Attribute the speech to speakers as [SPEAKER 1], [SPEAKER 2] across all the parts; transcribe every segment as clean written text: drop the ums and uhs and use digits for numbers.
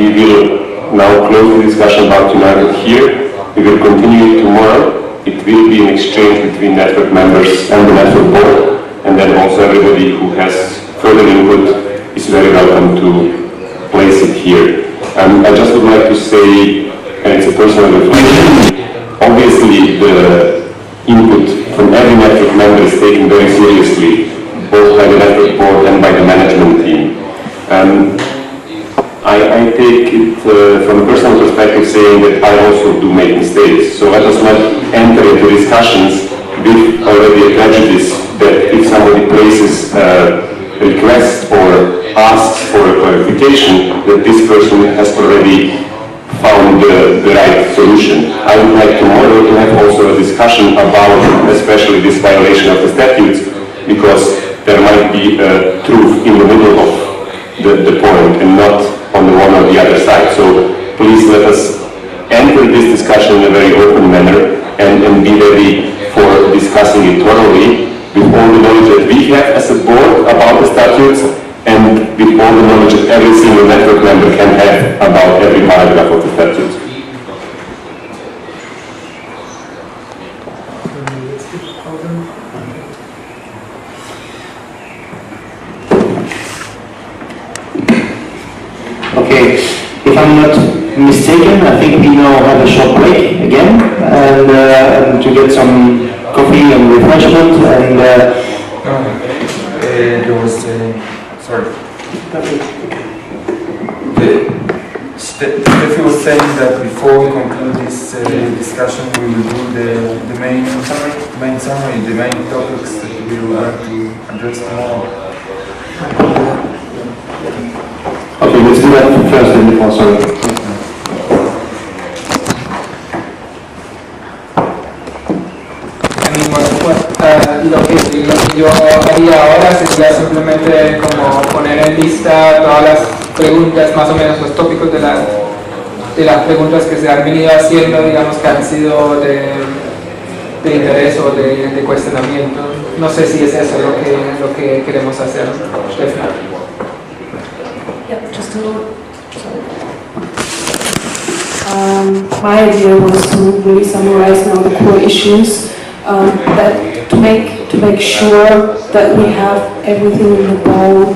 [SPEAKER 1] we will now close the discussion about United here. We will continue it tomorrow. It will be an exchange between network members and the network board, and then also everybody who has further input is very welcome to place it here. I just would like to say, and it's a personal reflection, obviously the input from every network member is taken very seriously, both by the network board and by the management team. I take it from a personal perspective saying that I also do make mistakes, so let us not enter into discussions with already a prejudice that if somebody places a request or asks for a clarification, that this person has already found the right solution. I would like tomorrow to have also a discussion about especially this violation of the statutes, because there might be a truth in the middle of the point and not on the one or the other side. So please let us enter this discussion in a very open manner and be ready for discussing it thoroughly with all the knowledge that we have as a board about the statutes and with all the knowledge that every single network member can have about every paragraph of the statutes.
[SPEAKER 2] Okay, if I'm not mistaken, I think we now have a short break again, and to get some coffee and refreshment, and
[SPEAKER 3] there was, sorry. Steffi was saying that before we conclude this discussion, we will do the main summary, the main topics that we will have to address tomorrow.
[SPEAKER 2] Okay, let's do that first and before, sorry.
[SPEAKER 4] Lo que yo haría ahora sería simplemente como poner en lista todas las preguntas, más o menos los tópicos de las preguntas que se han venido haciendo, digamos que han sido de interés o de cuestionamiento. No sé si es eso lo que queremos hacer.
[SPEAKER 5] Yeah, just a little. My idea was to really summarize now the core issues, that to make sure that we have everything in the bowl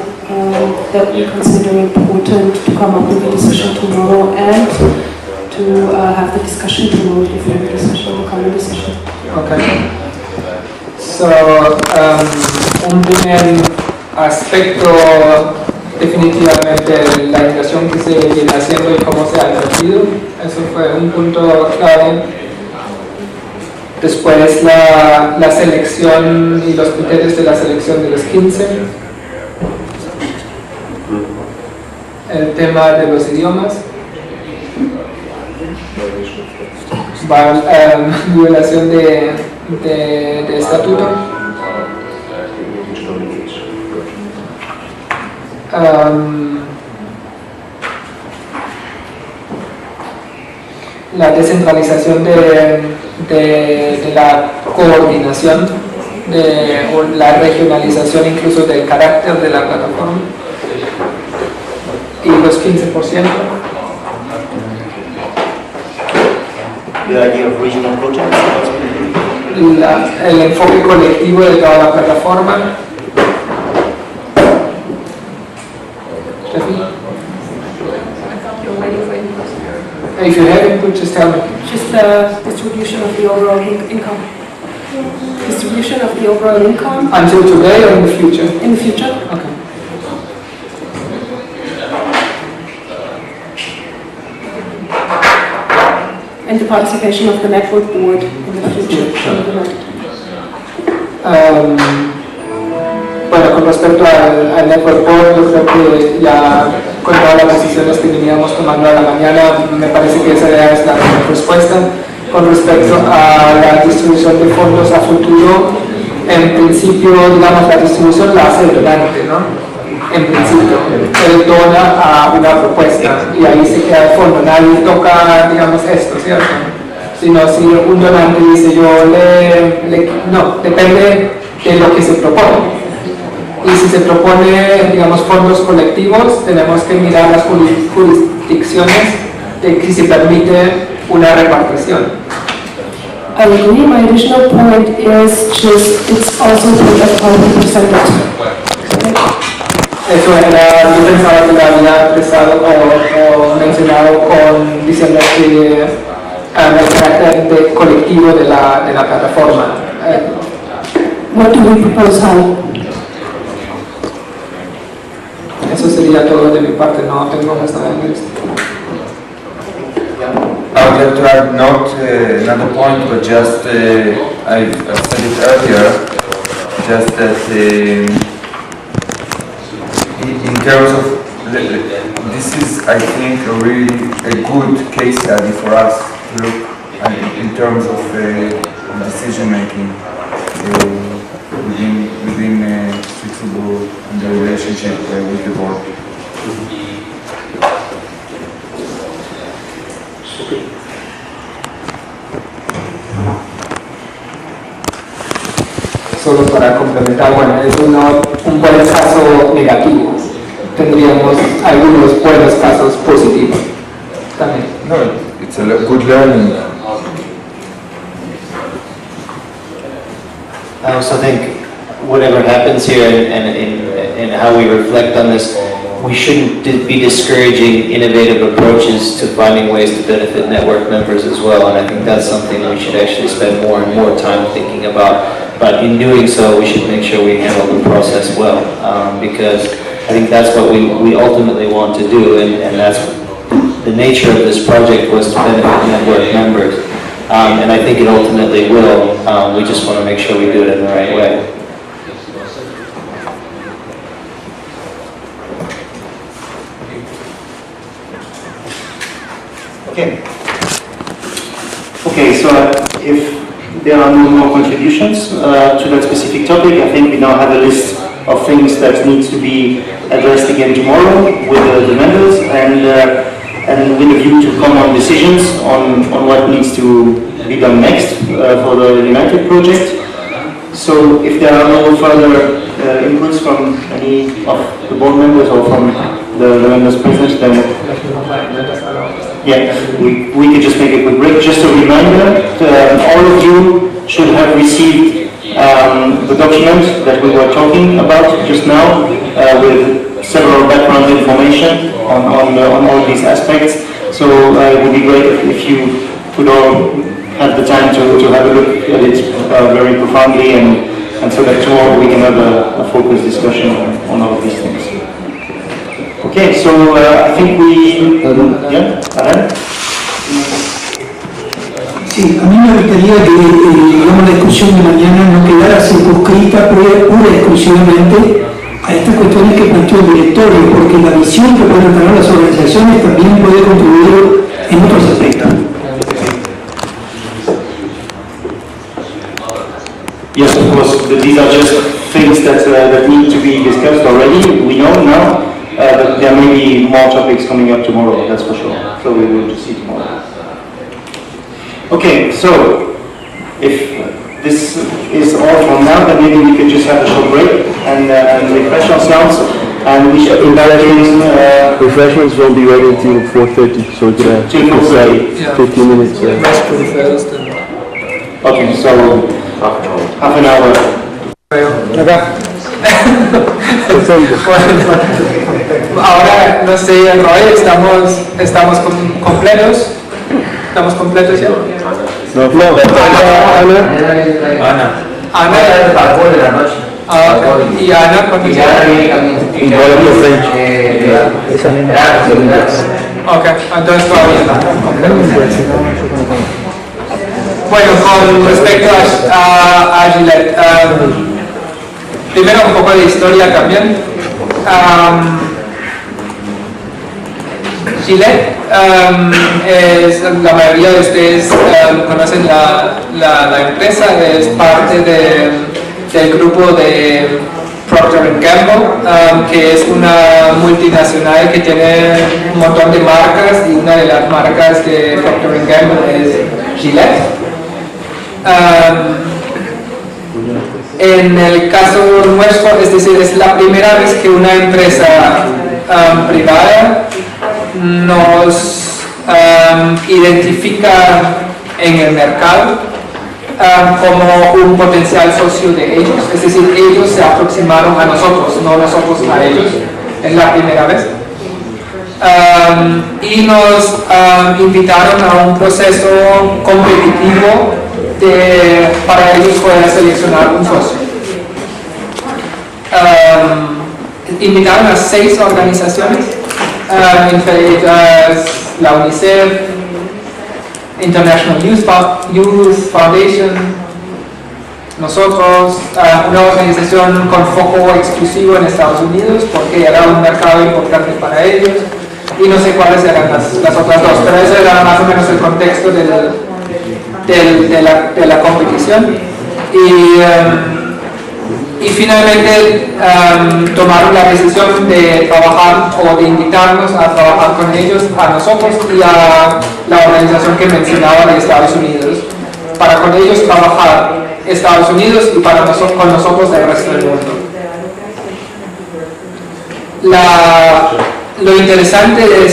[SPEAKER 5] that we consider important to come up with a decision tomorrow, and to have the discussion tomorrow, different decision, the common decision.
[SPEAKER 4] Okay. So, un primer aspecto, definitivamente la invitación que se viene haciendo y cómo se ha invertido, eso fue un punto clave. Después la selección y los criterios de la selección de los 15. El tema de los idiomas. Violación de estatuto. La descentralización de la coordinación, o la regionalización incluso del carácter de la plataforma, y los 15%.
[SPEAKER 2] The idea of regional projects.
[SPEAKER 4] El enfoque colectivo de toda la plataforma. If you have input, just tell me.
[SPEAKER 5] Just the distribution of the overall income. Distribution of the overall income.
[SPEAKER 4] Until today or in the future?
[SPEAKER 5] In the future.
[SPEAKER 4] Okay.
[SPEAKER 5] And the participation of the network board in the future.
[SPEAKER 4] Bueno, con respecto al network board, yo creo que ya con todas las decisiones que veníamos tomando a la mañana, me parece que esa es la mejor respuesta. Con respecto a la distribución de fondos a futuro, en principio, digamos, la distribución la hace el donante, ¿no? En principio, él dona a una propuesta y ahí se queda el fondo, nadie toca, digamos, esto, ¿cierto? Sino si un donante dice no, depende de lo que se propone. Y si se propone, digamos, fondos colectivos, tenemos que mirar las jurisdicciones de que se permite una repartición.
[SPEAKER 5] I agree. My additional point is just it's also part of how we present it.
[SPEAKER 4] Eso era, yo pensaba que lo había expresado o mencionado diciendo que el carácter colectivo de la plataforma.
[SPEAKER 5] What do we propose how?
[SPEAKER 4] Eso sería todo de mi parte, no tengo más nada en esto.
[SPEAKER 3] I would like to add not another point, but just I've said it earlier, just that in terms of this is, I think, a good case study for us to look at in terms of decision making within Streetsable and the relationship with the board.
[SPEAKER 4] Solo para complementar, bueno, es un buen caso negativo. Tendríamos algunos buenos casos positivos también.
[SPEAKER 3] No, it's a good learning.
[SPEAKER 2] I also think whatever happens here and how we reflect on this, we shouldn't be discouraging innovative approaches to finding ways to benefit network members as well, and I think that's something we should actually spend more and more time thinking about. But in doing so, we should make sure we handle the process well, because I think that's what we ultimately want to do, and that's the nature of this project was to benefit network members, and I think it ultimately will. We just want to make sure we do it in the right way. Okay, so if there are no more contributions to that specific topic, I think we now have a list of things that needs to be addressed again tomorrow with the members and with a view to come on decisions on what needs to be done next for the United project. So if there are no further inputs from any of the board members or from the members present, then yeah, we could just make a quick break. Just a reminder, all of you should have received the document that we were talking about just now with several background information on all these aspects. So it would be great if you could all have the time to have a look at it very profoundly and so that tomorrow we can have a focused discussion on all of these things. Okay, so I think we... Yeah, Alan?
[SPEAKER 6] Sí, a mí me gustaría que digamos, la discusión de mañana no quedara circunscrita pura y exclusivamente a estas cuestiones que planteó el directorio, porque la visión que pueden tener las organizaciones también puede contribuir en otros aspectos.
[SPEAKER 2] Yes, of course, these are just things that need to be discussed already. We know now, but there may be more topics coming up tomorrow, that's for sure. So we will just see tomorrow. Okay, so if this is all from now, then maybe we could just have a short break and refresh ourselves. And we should
[SPEAKER 7] refreshments won't be ready until 4:30, so it's
[SPEAKER 2] till 4:30.
[SPEAKER 7] 15 minutes.
[SPEAKER 2] Okay, so half an hour.
[SPEAKER 4] Ahora, no sé, Roy, estamos completos. ¿Estamos completos ya?
[SPEAKER 7] No,
[SPEAKER 4] Ana de la noche. Y Ana, ¿cuánto Ok, entonces todavía no. Bueno, con respecto a Gillette, primero un poco de historia también. Gillette, la mayoría de ustedes conocen la empresa, es parte del grupo de Procter & Gamble, que es una multinacional que tiene un montón de marcas y una de las marcas de Procter & Gamble es Gillette. En el caso nuestro, es decir, es la primera vez que una empresa privada nos identifica en el mercado como un potencial socio de ellos, es decir, ellos se aproximaron a nosotros, no nosotros a ellos, es la primera vez. Y nos invitaron a un proceso competitivo para ellos poder seleccionar un socio. Invitaron a 6 organizaciones, entre ellas la UNICEF, International Youth Foundation, nosotros, una organización con foco exclusivo en Estados Unidos porque era un mercado importante para ellos, y no sé cuáles eran las otras dos, pero ese era más o menos el contexto de la competición. Y finalmente tomaron la decisión de trabajar o de invitarnos a trabajar con ellos, a nosotros y a la organización que mencionaba de Estados Unidos, para con ellos trabajar Estados Unidos y para con nosotros el resto del mundo. Lo interesante de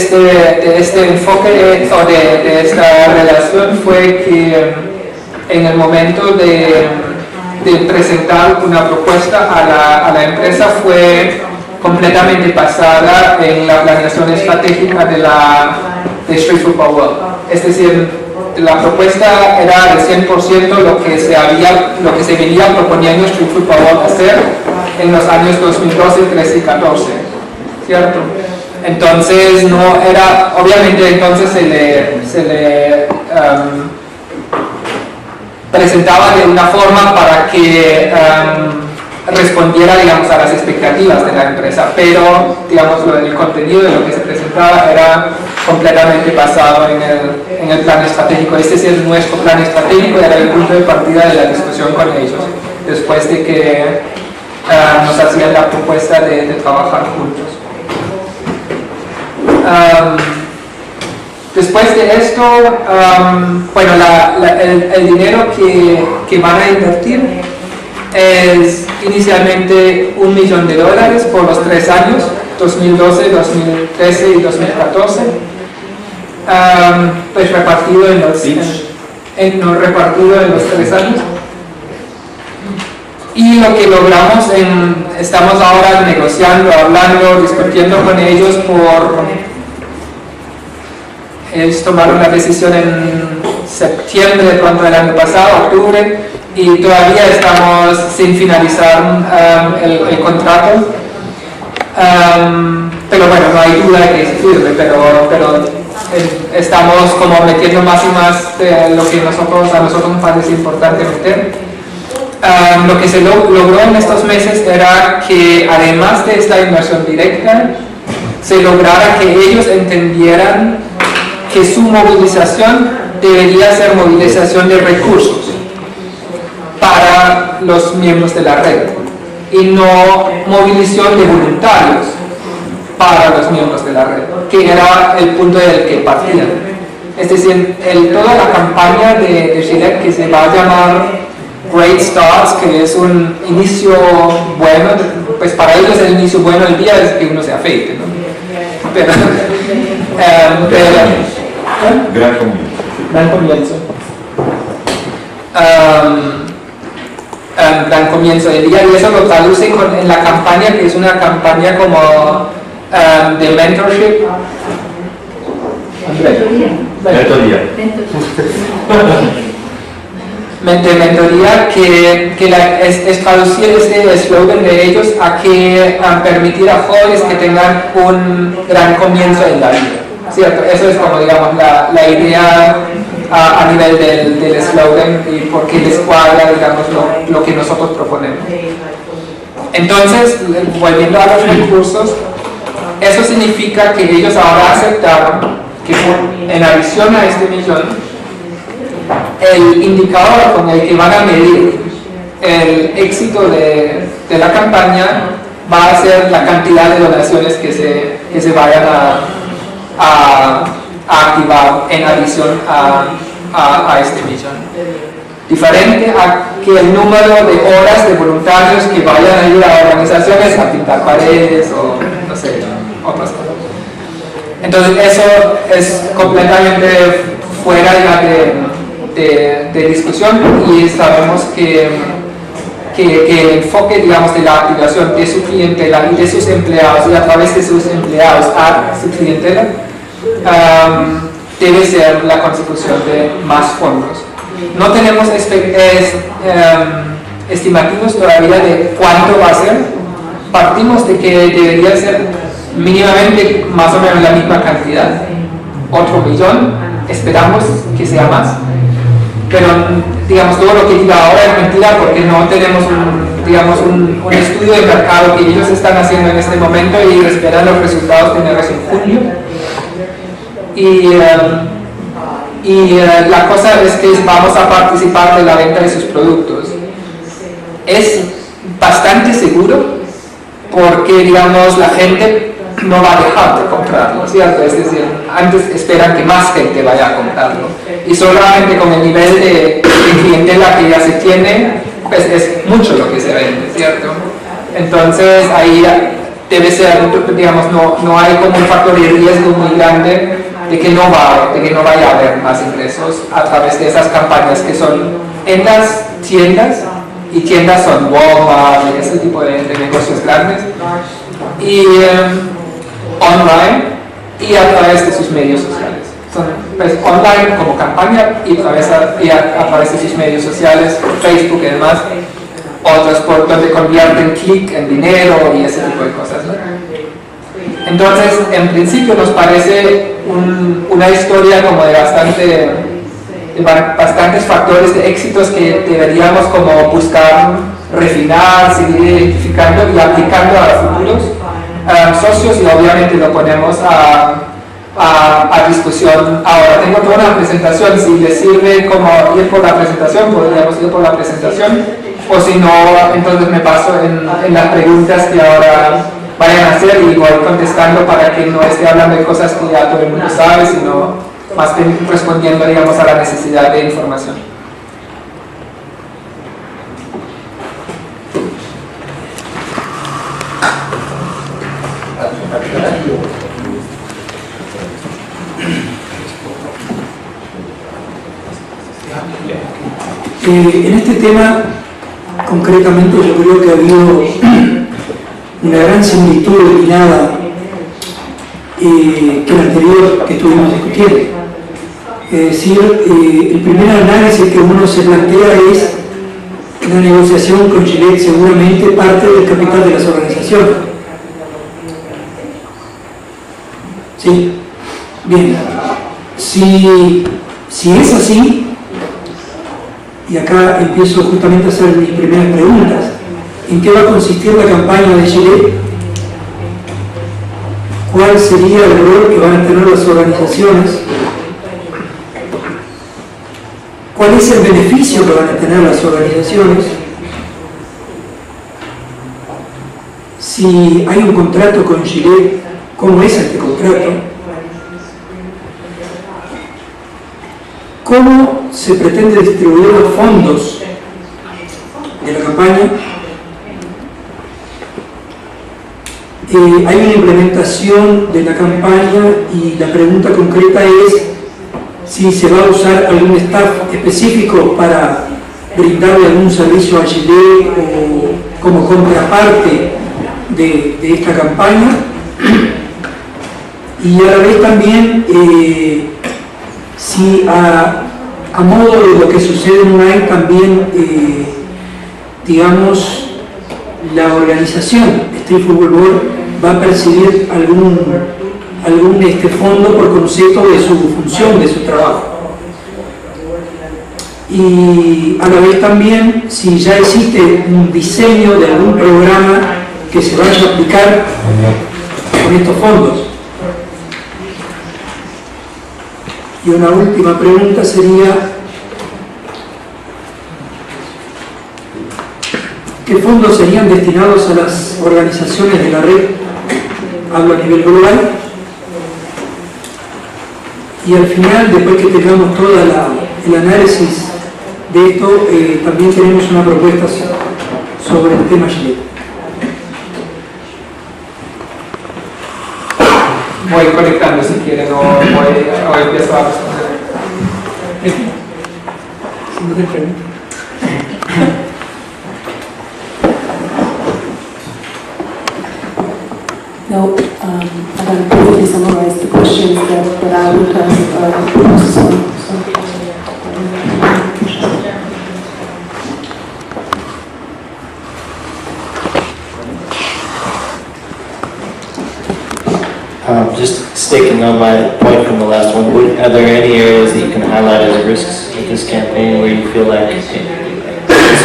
[SPEAKER 4] este enfoque o de esta relación fue que en el momento de presentar una propuesta a la empresa fue completamente basada en la planeación estratégica de Street Football World. Es decir, la propuesta era de 100% lo que se venía proponiendo Street Football World hacer en los años 2012, 13 y 14, ¿cierto? Entonces no era, obviamente entonces se le presentaba de una forma para que respondiera, digamos, a las expectativas de la empresa, pero, digamos, el contenido de lo que se presentaba era completamente basado en el plan estratégico. Este es nuestro plan estratégico, era el punto de partida de la discusión con ellos, después de que nos hacían la propuesta de trabajar juntos. Después de esto, bueno, el dinero que van a invertir es inicialmente $1 millón por los 3 años, 2012, 2013 y 2014, pues repartido en los 3 años. Y lo que logramos, estamos ahora negociando, hablando, discutiendo con ellos ellos tomaron la decisión en septiembre de pronto del año pasado, octubre, y todavía estamos sin finalizar el contrato. Pero bueno, no hay duda de que sirve, pero estamos como metiendo más y más de lo que a nosotros nos parece importante meter. Lo que se logró en estos meses era que, además de esta inversión directa, se lograra que ellos entendieran que su movilización debería ser movilización de recursos para los miembros de la red y no movilización de voluntarios para los miembros de la red, que era el punto del que partían. Es decir, toda la campaña de Gillette, que se va a llamar Great Starts, que es un inicio bueno, pues para ellos el inicio bueno del día es que uno se afeite, ¿no? Pero gran comienzo. Gran comienzo del día, y eso lo traducen en la campaña, que es una campaña como de mentorship. Mentoría, que es traducir este eslogan de ellos a permitir a jóvenes que tengan un gran comienzo en la vida, ¿cierto? Eso es como, digamos, la idea a nivel del eslogan y por qué les cuadra, digamos, lo que nosotros proponemos. Entonces, volviendo a los recursos, eso significa que ellos ahora aceptaron que en adición a este millón, el indicador con el que van a medir el éxito de la campaña va a ser la cantidad de donaciones que se vayan a activar en adición a este millón. Diferente a que el número de horas de voluntarios que vayan a ir a organizaciones a pintar paredes o no sé, otras cosas. Entonces eso es completamente fuera ya de discusión, y sabemos que el enfoque, digamos, de la activación de su clientela y de sus empleados y a través de sus empleados a su clientela debe ser la consecución de más fondos. No tenemos estimativos todavía de cuánto va a ser. Partimos de que debería ser mínimamente más o menos la misma cantidad, 8 millones, esperamos que sea más, pero digamos todo lo que diga ahora es mentira porque no tenemos un estudio de mercado que ellos están haciendo en este momento y esperan los resultados tenerlos en junio. Y la cosa es que vamos a participar de la venta de sus productos. Es bastante seguro porque, digamos, la gente no va a dejar de comprarlo, ¿cierto? Es decir, antes esperan que más gente vaya a comprarlo. Y solamente con el nivel de clientela que ya se tiene, pues es mucho lo que se vende, ¿cierto? Entonces ahí debe ser, digamos, no hay como un factor de riesgo muy grande de que no vaya a haber más ingresos a través de esas campañas que son en las tiendas, y tiendas son Walmart y ese tipo de negocios grandes, y online y a través de sus medios sociales. Son pues, online como campaña y a través de sus medios sociales, Facebook y demás, otros por donde convierten clic en dinero y ese tipo de cosas, ¿no? Entonces, en principio nos parece una historia como de bastantes factores de éxitos que deberíamos como buscar, refinar, seguir identificando y aplicando a futuros socios, y obviamente lo ponemos a discusión. Ahora tengo toda una presentación, si les sirve como ir por la presentación, podríamos ir por la presentación, o si no, entonces me paso en las preguntas que ahora vayan a hacer y voy contestando para que no esté hablando de cosas que ya todo el mundo sabe, sino más bien respondiendo, digamos, a la necesidad de información.
[SPEAKER 6] En este tema, concretamente, yo creo que ha habido una gran similitud eliminada que el anterior que estuvimos discutiendo. Es decir, el primer análisis que uno se plantea es la negociación con Gillette seguramente parte del capital de las organizaciones. ¿Sí? Bien. Si es así, y acá empiezo justamente a hacer mis primeras preguntas, ¿en qué va a consistir la campaña de Gillette? ¿Cuál sería el rol que van a tener las organizaciones? ¿Cuál es el beneficio que van a tener las organizaciones? Si hay un contrato con Gillette, ¿cómo es este contrato? ¿Cómo se pretende distribuir los fondos de la campaña? Hay una implementación de la campaña y la pregunta concreta es si se va a usar algún staff específico para brindarle algún servicio a Gillette o como contraparte de esta campaña, y a la vez también si a modo de lo que sucede online también digamos la organización Street Football Board va a percibir algún fondo por concepto de su función, de su trabajo. Y a la vez también si ya existe un diseño de algún programa que se vaya a aplicar con estos fondos. Y una última pregunta sería, ¿qué fondos serían destinados a las organizaciones de la red? Hablo a nivel global. Y al final, después que tengamos todo el análisis de esto, también tenemos una propuesta sobre el tema Gillette.
[SPEAKER 4] voy conectando si quieren o empiezo a responder.
[SPEAKER 5] No, I'm going to briefly summarize the questions that I would have posed.
[SPEAKER 2] Just sticking on my point from the last one, are there any areas that you can highlight as risks with this campaign where you feel like, as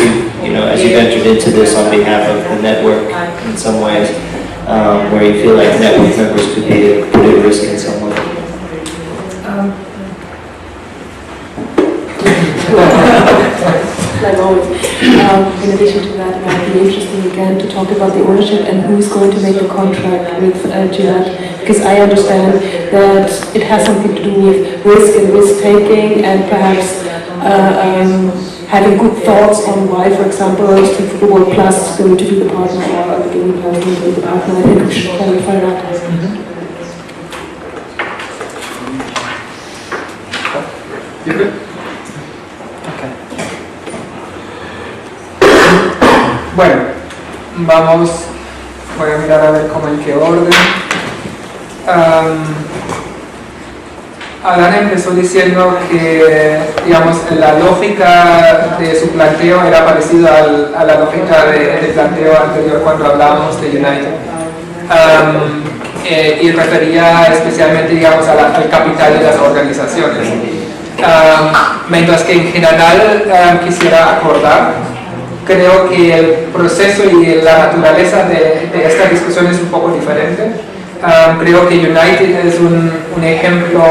[SPEAKER 2] you've entered into this on behalf of the network in some ways, where you feel like network members could be put at risk in some way?
[SPEAKER 5] Like always. In addition to that, it might be interesting again to talk about the ownership and who's going to make the contract with Gillette, because I understand that it has something to do with risk and risk-taking and perhaps having good thoughts on why, for example, Street Football Plus is going to be the partner or the Gaming Plus is going to be the partner. I think we should clarify that.
[SPEAKER 4] You good? Okay. Bueno, voy a mirar a ver cómo en qué orden. Adán empezó diciendo que, digamos, la lógica de su planteo era parecida a la lógica del planteo anterior cuando hablábamos de United. Y refería especialmente, digamos, al capital de las organizaciones. Mientras que en general quisiera acordar, creo que el proceso y la naturaleza de esta discusión es un poco diferente. Creo que United es un ejemplo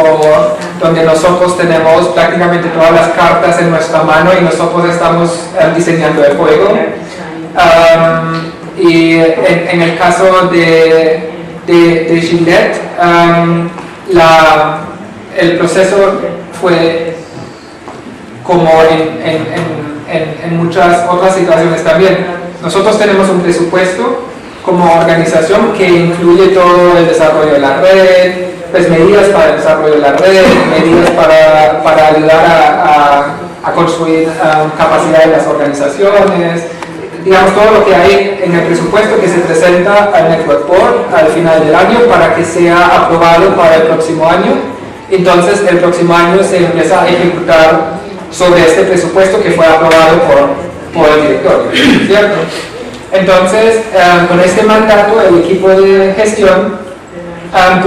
[SPEAKER 4] donde nosotros tenemos prácticamente todas las cartas en nuestra mano y nosotros estamos diseñando el juego. Y en el caso de Gillette, el proceso fue como en muchas otras situaciones también. Nosotros tenemos un presupuesto como organización que incluye todo el desarrollo de la red, pues medidas para el desarrollo de la red, medidas para ayudar a construir capacidad de las organizaciones, digamos todo lo que hay en el presupuesto que se presenta al Network Board al final del año para que sea aprobado para el próximo año. Entonces el próximo año se empieza a ejecutar sobre este presupuesto que fue aprobado por el directorio, ¿cierto? Entonces, con este mandato, el equipo de gestión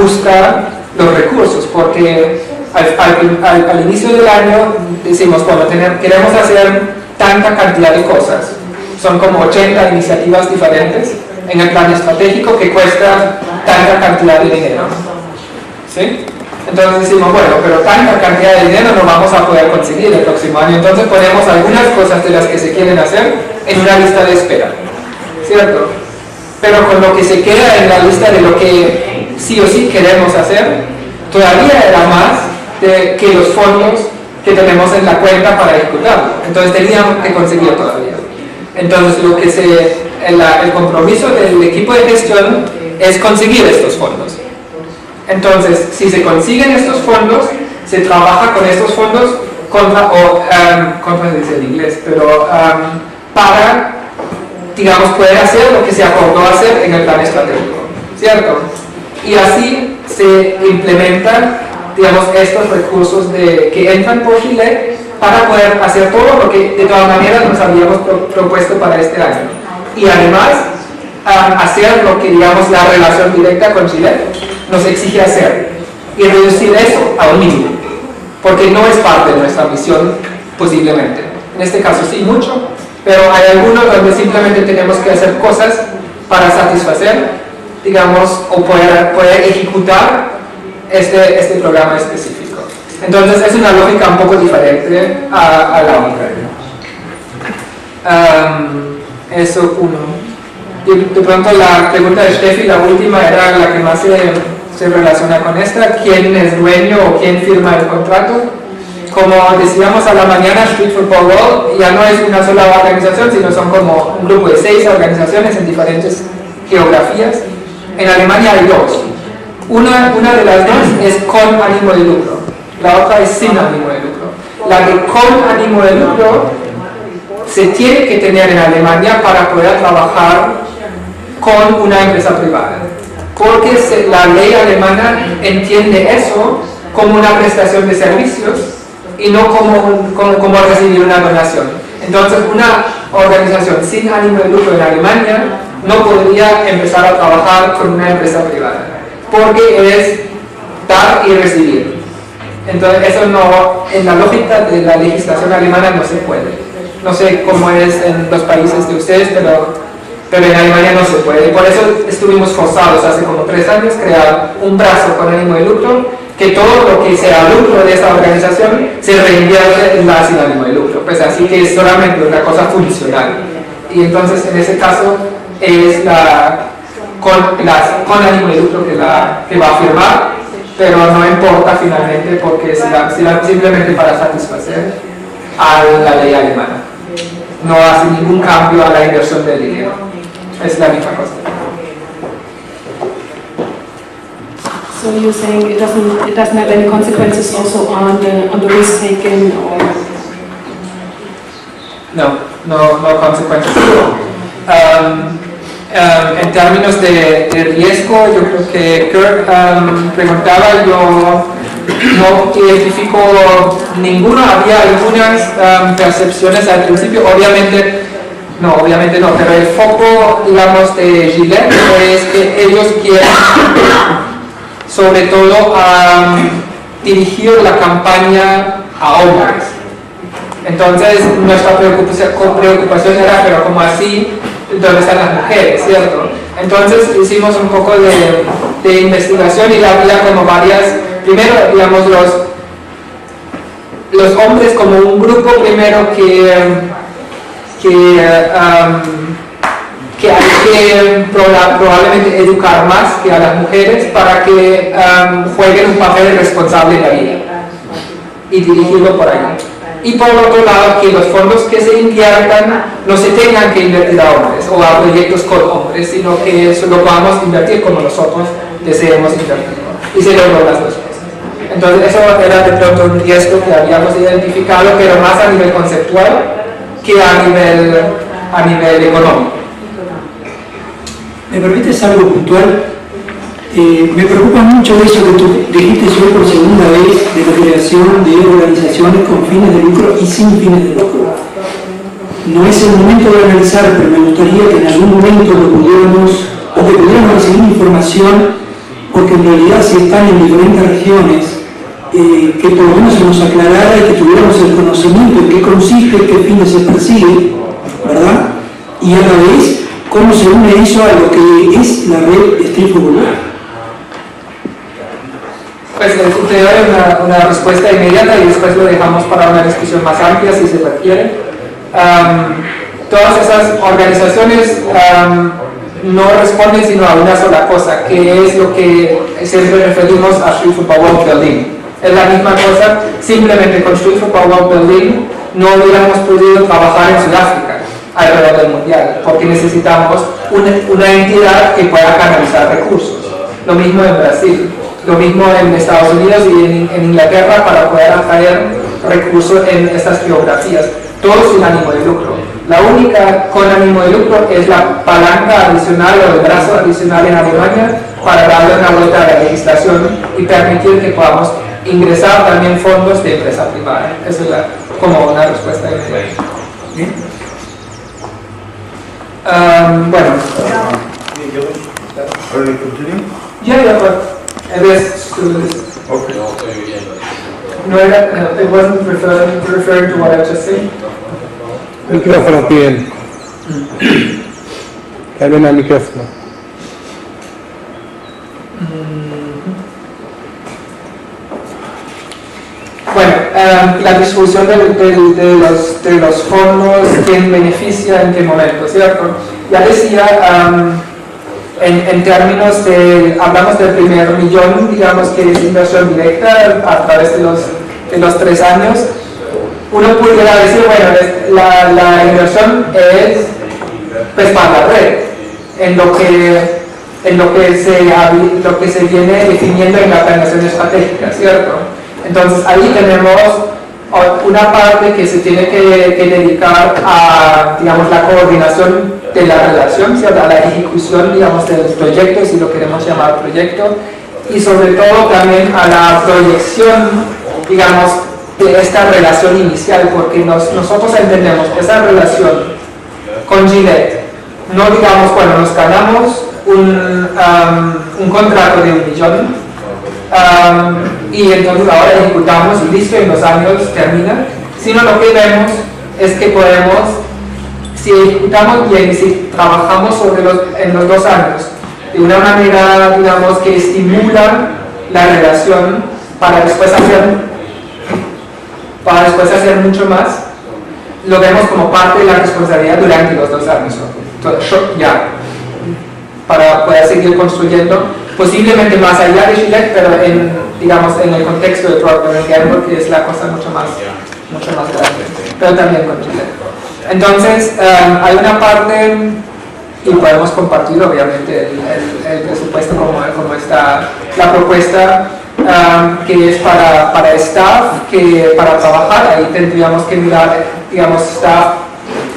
[SPEAKER 4] busca los recursos, porque al inicio del año decimos, bueno, queremos hacer tanta cantidad de cosas, son como 80 iniciativas diferentes en el plan estratégico que cuesta tanta cantidad de dinero, ¿sí? Entonces decimos, bueno, pero tanta cantidad de dinero no vamos a poder conseguir el próximo año, entonces ponemos algunas cosas de las que se quieren hacer en una lista de espera, ¿cierto? Pero con lo que se queda en la lista de lo que sí o sí queremos hacer, todavía era más que los fondos que tenemos en la cuenta para ejecutarlo. Entonces teníamos que conseguir todavía. Entonces el compromiso del equipo de gestión es conseguir estos fondos. Entonces, si se consiguen estos fondos, se trabaja con estos fondos contra se dice en inglés, pero para, digamos, poder hacer lo que se acordó hacer en el plan estratégico, ¿cierto? Y así se implementan, digamos, estos recursos que entran por Gillette para poder hacer todo lo que de todas maneras nos habíamos propuesto para este año. Y además, hacer lo que, digamos, la relación directa con Gillette nos exige hacer y reducir eso a un mínimo, porque no es parte de nuestra misión posiblemente. En este caso sí mucho, pero hay algunos donde simplemente tenemos que hacer cosas para satisfacer, digamos, o poder ejecutar este programa específico. Entonces es una lógica un poco diferente a la otra. Eso uno. De pronto la pregunta de Steffi, la última, era la que más se relaciona con esta: ¿quién es dueño o quién firma el contrato? Como decíamos a la mañana, Street Football World ya no es una sola organización, sino son como un grupo de 6 organizaciones en diferentes geografías. En Alemania hay 2. Una de las dos es con ánimo de lucro, la otra es sin ánimo de lucro. La que con ánimo de lucro se tiene que tener en Alemania para poder trabajar con una empresa privada, porque la ley alemana entiende eso como una prestación de servicios y no como recibir una donación. Entonces, una organización sin ánimo de lucro en Alemania no podría empezar a trabajar con una empresa privada, porque es dar y recibir. Entonces, eso no, en la lógica de la legislación alemana no se puede. No sé cómo es en los países de ustedes, pero en Alemania no se puede. Por eso estuvimos forzados hace como 3 años a crear un brazo con ánimo de lucro, que todo lo que sea lucro de esta organización se reinvierte en la sin ánimo de lucro. Pues así que es solamente una cosa funcional. Y entonces en ese caso es con ánimo de lucro que va a firmar, pero no importa finalmente porque simplemente para satisfacer a la ley alemana. No hace ningún cambio a la inversión del dinero. Es la misma cosa.
[SPEAKER 5] So you're saying it doesn't have any consequences also on the risk taken or?
[SPEAKER 4] No consecuencias. En términos de riesgo, yo creo que Kirk preguntaba, yo no identifico ninguno, había algunas percepciones al principio, obviamente no, pero el foco, digamos, de Gillette es que ellos quieren sobre todo dirigir la campaña a hombres. Entonces nuestra preocupación era, pero como así, ¿dónde están las mujeres, cierto? Entonces hicimos un poco de investigación y había como varias, primero, digamos, los hombres como un grupo primero que hay que probablemente educar más que a las mujeres para que jueguen un papel responsable en la vida y dirigirlo por ahí. Y por otro lado, que los fondos que se inviertan no se tengan que invertir a hombres o a proyectos con hombres, sino que eso lo podamos invertir como nosotros deseemos invertirlo. Y se logró las dos cosas. Entonces eso era de pronto un riesgo que habíamos identificado, pero más a nivel conceptual que a nivel económico.
[SPEAKER 6] ¿Me permites algo puntual? Me preocupa mucho eso que tú dijiste hoy por segunda vez de la creación de organizaciones con fines de lucro y sin fines de lucro. No es el momento de analizar, pero me gustaría que en algún momento lo pudiéramos, o que pudiéramos recibir información, porque en realidad si están en diferentes regiones, que por lo menos se nos aclarara y que tuviéramos el conocimiento en qué consiste, qué fines se persigue, ¿verdad? Y a la vez, cómo se une eso a lo que es la red Street for Work.
[SPEAKER 4] Pues te doy una respuesta inmediata y después lo dejamos para una discusión más amplia si se requiere. Todas esas organizaciones no responden sino a una sola cosa, que es lo que siempre referimos a Street for Work Berlin. Es la misma cosa, simplemente con Street for Work Berlin no hubiéramos podido trabajar en Sudáfrica alrededor del mundial, porque necesitamos una entidad que pueda canalizar recursos. Lo mismo en Brasil. Lo mismo en Estados Unidos y en Inglaterra para poder atraer recursos en estas geografías, todo sin ánimo de lucro. La única con ánimo de lucro es la palanca adicional o el brazo adicional en Alemania para darle una vuelta a la legislación y permitir que podamos ingresar también fondos de empresa privada. Esa es como una respuesta inmediata. Bueno.
[SPEAKER 3] Okay.
[SPEAKER 4] No era, it wasn't referring to what I just said.
[SPEAKER 8] Micrófono piden. Que hablen al micrófono.
[SPEAKER 4] Bueno, la distribución de los fondos, quién beneficia en qué momento, ¿cierto? Ya decía, en términos hablamos del primer millón, digamos que es inversión directa a través de los 3 años. Uno pudiera decir, bueno, la inversión es pues para la red, en lo que lo que se viene definiendo en la planeación estratégica, ¿cierto? Entonces ahí tenemos una parte que se tiene que dedicar a, digamos, la coordinación de la relación, ¿cierto? A la ejecución, digamos, del proyecto, si lo queremos llamar proyecto, y sobre todo también a la proyección, digamos, de esta relación inicial, porque nosotros entendemos esa relación con Gillette, no digamos, bueno, nos ganamos un contrato de 1 millón, y entonces ahora ejecutamos y listo, en 2 años termina, sino lo que vemos es que podemos, si ejecutamos bien, si trabajamos en los 2 años, de una manera, digamos, que estimula la relación para después hacer mucho más, lo vemos como parte de la responsabilidad durante los 2 años, ya, para poder seguir construyendo, posiblemente más allá de Gillette, pero digamos, en el contexto de Procter & Gamble, que es la cosa mucho más grande, pero también con Gillette. Entonces, hay una parte, y podemos compartir obviamente el presupuesto como está la propuesta, que es para staff, que para trabajar, ahí tendríamos que mirar, digamos, staff,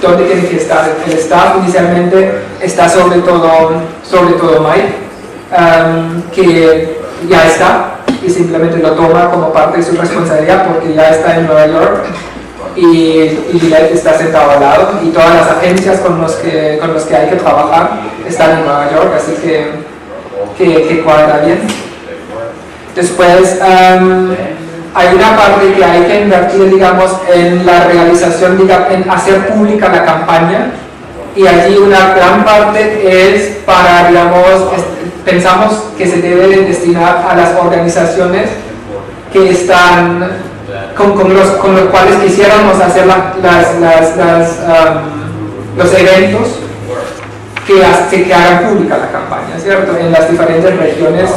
[SPEAKER 4] dónde tiene que estar el staff. Inicialmente está sobre todo Mike, que ya está y simplemente lo toma como parte de su responsabilidad porque ya está en Nueva York y Gillette está sentado al lado y todas las agencias con los que hay que trabajar están en Nueva York, así que cuadra bien. Después hay una parte que hay que invertir, digamos, en la realización, en hacer pública la campaña, y allí una gran parte es para, digamos, pensamos que se debe destinar a las organizaciones que están con los cuales quisiéramos hacer los eventos que hagan pública la campaña, ¿cierto? En las diferentes regiones,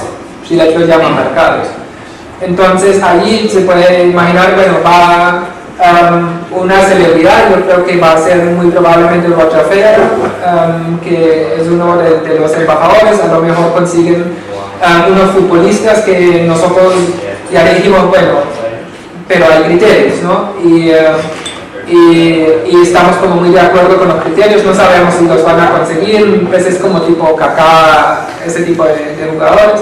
[SPEAKER 4] Gillette lo llama mercados. Entonces allí se puede imaginar, bueno, va una celebridad, yo creo que va a ser muy probablemente Roger Federer, que es uno de los embajadores. A lo mejor consiguen unos futbolistas que nosotros ya dijimos, bueno, pero hay criterios, ¿no? Y estamos como muy de acuerdo con los criterios, no sabemos si los van a conseguir, pues es como tipo Kaká, ese tipo de jugadores.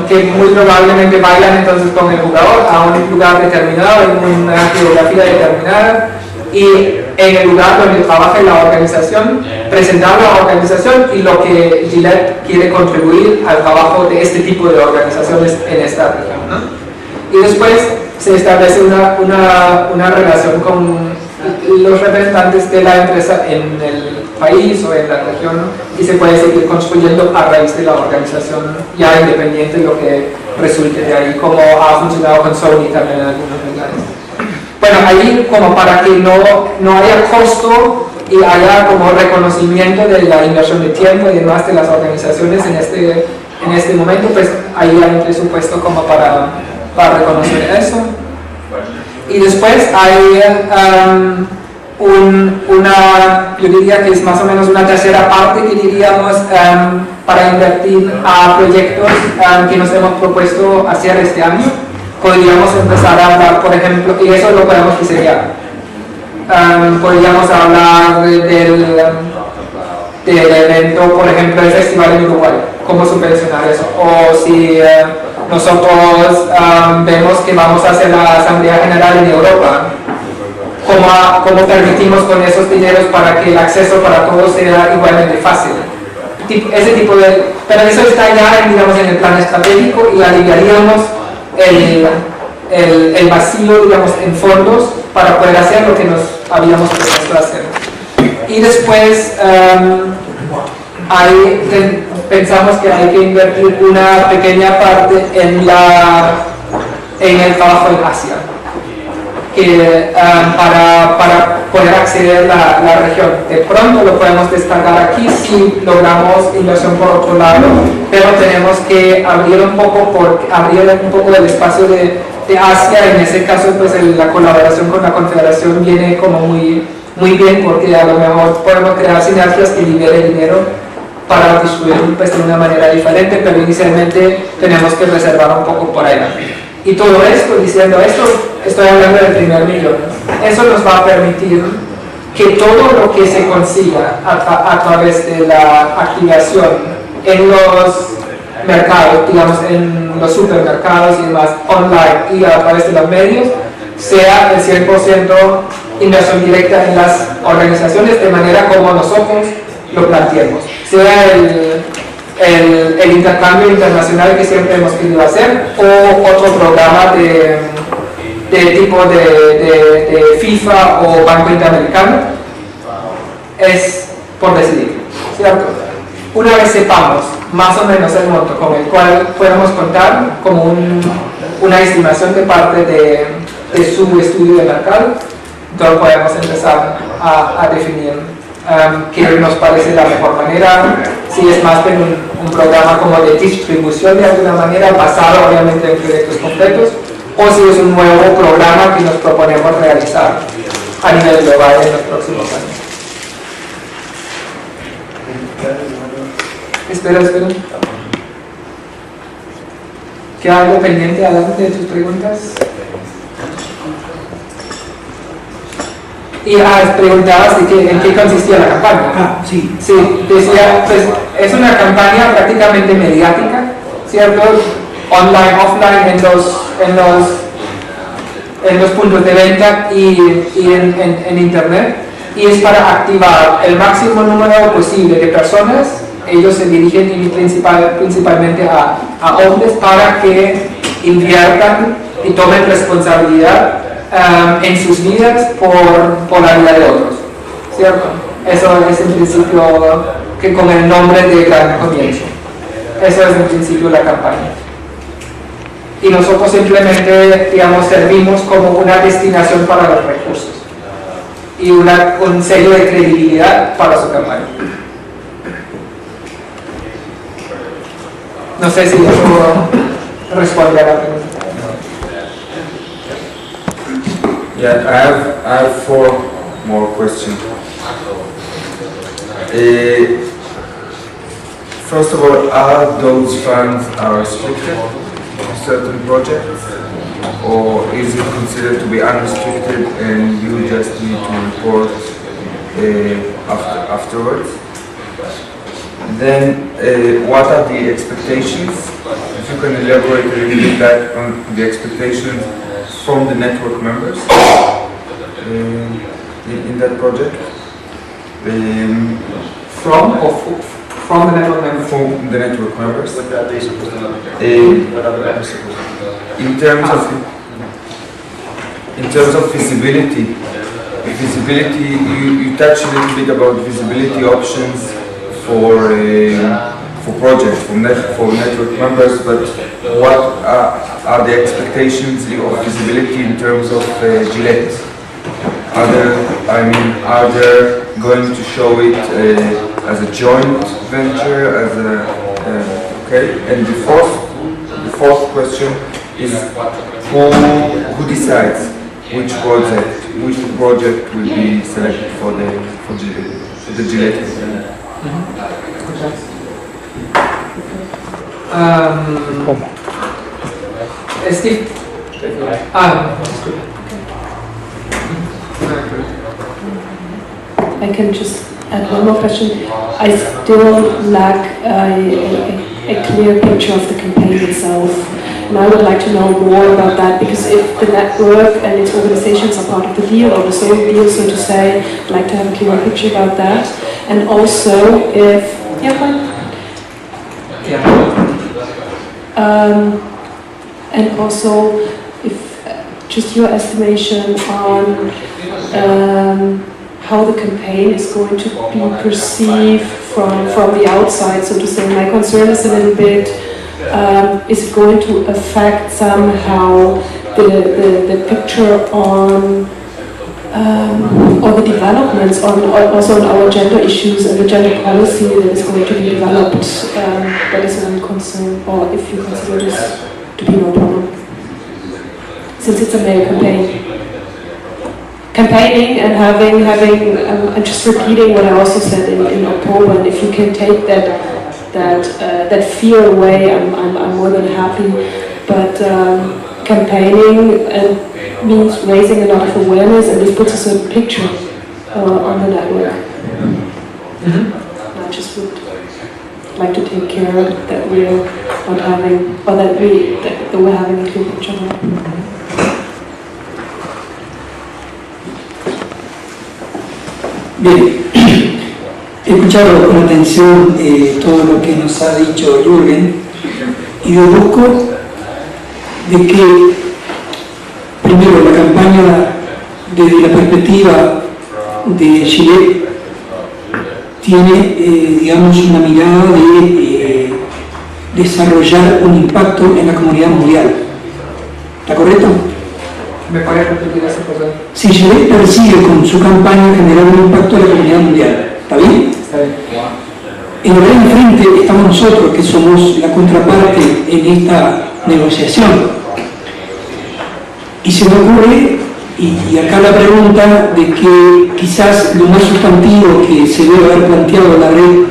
[SPEAKER 4] Que muy probablemente vayan entonces con el jugador a un lugar determinado, en una geografía determinada, y en el lugar donde trabaje la organización, presentar la organización y lo que Gillette quiere contribuir al trabajo de este tipo de organizaciones en esta región, ¿no? Y después se establece una relación con los representantes de la empresa en el país o en la región, ¿no? Y se puede seguir construyendo a raíz de la organización ya independiente lo que resulte de ahí, como ha funcionado con Sony también en algunos lugares. Bueno, ahí como para que no haya costo y haya como reconocimiento de la inversión de tiempo y demás de las organizaciones en este momento, pues ahí hay un presupuesto como para reconocer eso. Y después hay yo diría que es más o menos una tercera parte que diríamos para invertir a proyectos que nos hemos propuesto hacer este año. Podríamos empezar a hablar, por ejemplo, y eso lo podemos diseñar. Podríamos hablar del evento, por ejemplo, el festival en Uruguay, cómo subvencionar eso. O si nosotros vemos que vamos a hacer la Asamblea General en Europa, ¿cómo permitimos con esos dineros para que el acceso para todos sea igualmente fácil? Ese tipo de... Pero eso está ya, digamos, en el plan estratégico y aliviaríamos el vacío, digamos, en fondos para poder hacer lo que nos habíamos propuesto hacer. Y después pensamos que hay que invertir una pequeña parte en el trabajo en Asia, para poder acceder a la región. De pronto lo podemos descargar aquí si logramos inversión por otro lado, pero tenemos que abrir un poco el espacio de Asia. En ese caso, pues la colaboración con la Confederación viene como muy bien, porque a lo mejor podemos crear sinergias que liberen dinero para distribuir pues, de una manera diferente, pero inicialmente tenemos que reservar un poco por allá. Y todo esto, diciendo esto, estoy hablando del primer millón. Eso nos va a permitir que todo lo que se consiga a través de la activación en los mercados, digamos en los supermercados y demás, online y a través de los medios, sea el 100% inversión directa en las organizaciones de manera como nosotros lo planteemos. Sea el intercambio internacional que siempre hemos querido hacer o otro programa de tipo de FIFA o Banco Interamericano, es por decidir, ¿cierto? Una vez sepamos más o menos el monto con el cual podemos contar como una estimación de parte de su estudio de mercado, entonces podemos empezar a definir qué nos parece la mejor manera, si es más bien un programa como de distribución de alguna manera, basado obviamente en proyectos completos, o si es un nuevo programa que nos proponemos realizar a nivel global en los próximos años. Espera. ¿Queda algo pendiente adelante de tus preguntas? Y preguntabas en qué consistía la campaña.
[SPEAKER 6] Sí.
[SPEAKER 4] Sí, decía, pues es una campaña prácticamente mediática, ¿cierto? Online, offline, en los puntos de venta y en internet. Y es para activar el máximo número posible de personas. Ellos se dirigen principalmente a hombres para que inviertan y tomen responsabilidad en sus vidas por la vida de otros, ¿cierto? Eso es en principio que con el nombre de Gran Comienzo. Eso es en principio la campaña. Y nosotros simplemente, digamos, servimos como una destinación para los recursos y un sello de credibilidad para su campaña. No sé si eso responde a la pregunta.
[SPEAKER 3] Yeah, I have 4 more questions. First of all, are those funds restricted to certain projects, or is it considered to be unrestricted and you just need to report afterwards? Then, what are the expectations? If you can elaborate a little bit that on the expectations from the network members in that project.
[SPEAKER 4] From the network members?
[SPEAKER 3] From the network members.
[SPEAKER 2] What are they supposed to know?
[SPEAKER 3] In terms of visibility, you touched a little bit about visibility options for projects, for network members, but what are the expectations of visibility in terms of Gillette? Are they going to show it as a joint venture, okay? And the fourth question is who decides which project will be selected for the Gillette?
[SPEAKER 4] Steve.
[SPEAKER 5] I can just add one more question. I still lack a clear picture of the campaign itself, and I would like to know more about that, because if the network and its organizations are part of the deal, or the sole deal, so to say, I'd like to have a clearer picture about that. And also, if and also, if just your estimation on how the campaign is going to be perceived from the outside, so to say. My concern is a little bit, is it going to affect somehow the picture on the developments, also on our gender issues and the gender policy that is going to be developed. That is one concern, or if you consider this to be no problem, since it's a male campaign. campaigning and having and just repeating what I also said in October. And if you can take that fear away, I'm more than happy. But campaigning means raising a lot of awareness, and it puts a certain picture on the network. I just would like to take care that we're not having, or that we're having a clear picture of that.
[SPEAKER 6] Bien, he escuchado con atención todo lo que nos ha dicho Jürgen y deduzco de que, primero, la campaña desde la perspectiva de Chile tiene, digamos, una mirada de desarrollar un impacto en la comunidad mundial. ¿Está correcto?
[SPEAKER 4] ¿Me puede repetir esa cosa?
[SPEAKER 6] Si Chile persigue con su campaña generar un impacto en la comunidad mundial, ¿está bien?
[SPEAKER 4] Está bien.
[SPEAKER 6] En el gran frente estamos nosotros, que somos la contraparte en esta negociación. Y se me ocurre, y acá la pregunta de que quizás lo más sustantivo que se debe haber planteado la red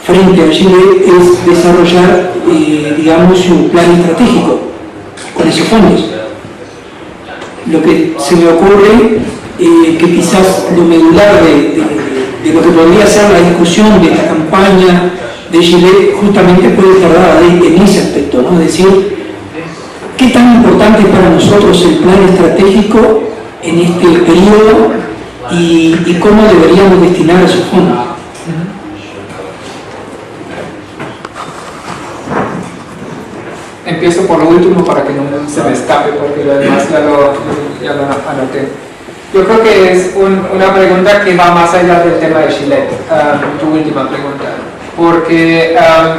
[SPEAKER 6] frente a Chile es desarrollar, digamos, un plan estratégico con esos fondos. Lo que se me ocurre que quizás lo medular de lo que podría ser la discusión de esta campaña de Chile justamente puede estar en ese aspecto, ¿no? Es decir, ¿qué tan importante es para nosotros el plan estratégico en este periodo y cómo deberíamos destinar esos fondos?
[SPEAKER 4] Empiezo por lo último para que no se me escape, porque lo demás ya lo anoté. Yo creo que es una pregunta que va más allá del tema de Chile, tu última pregunta, porque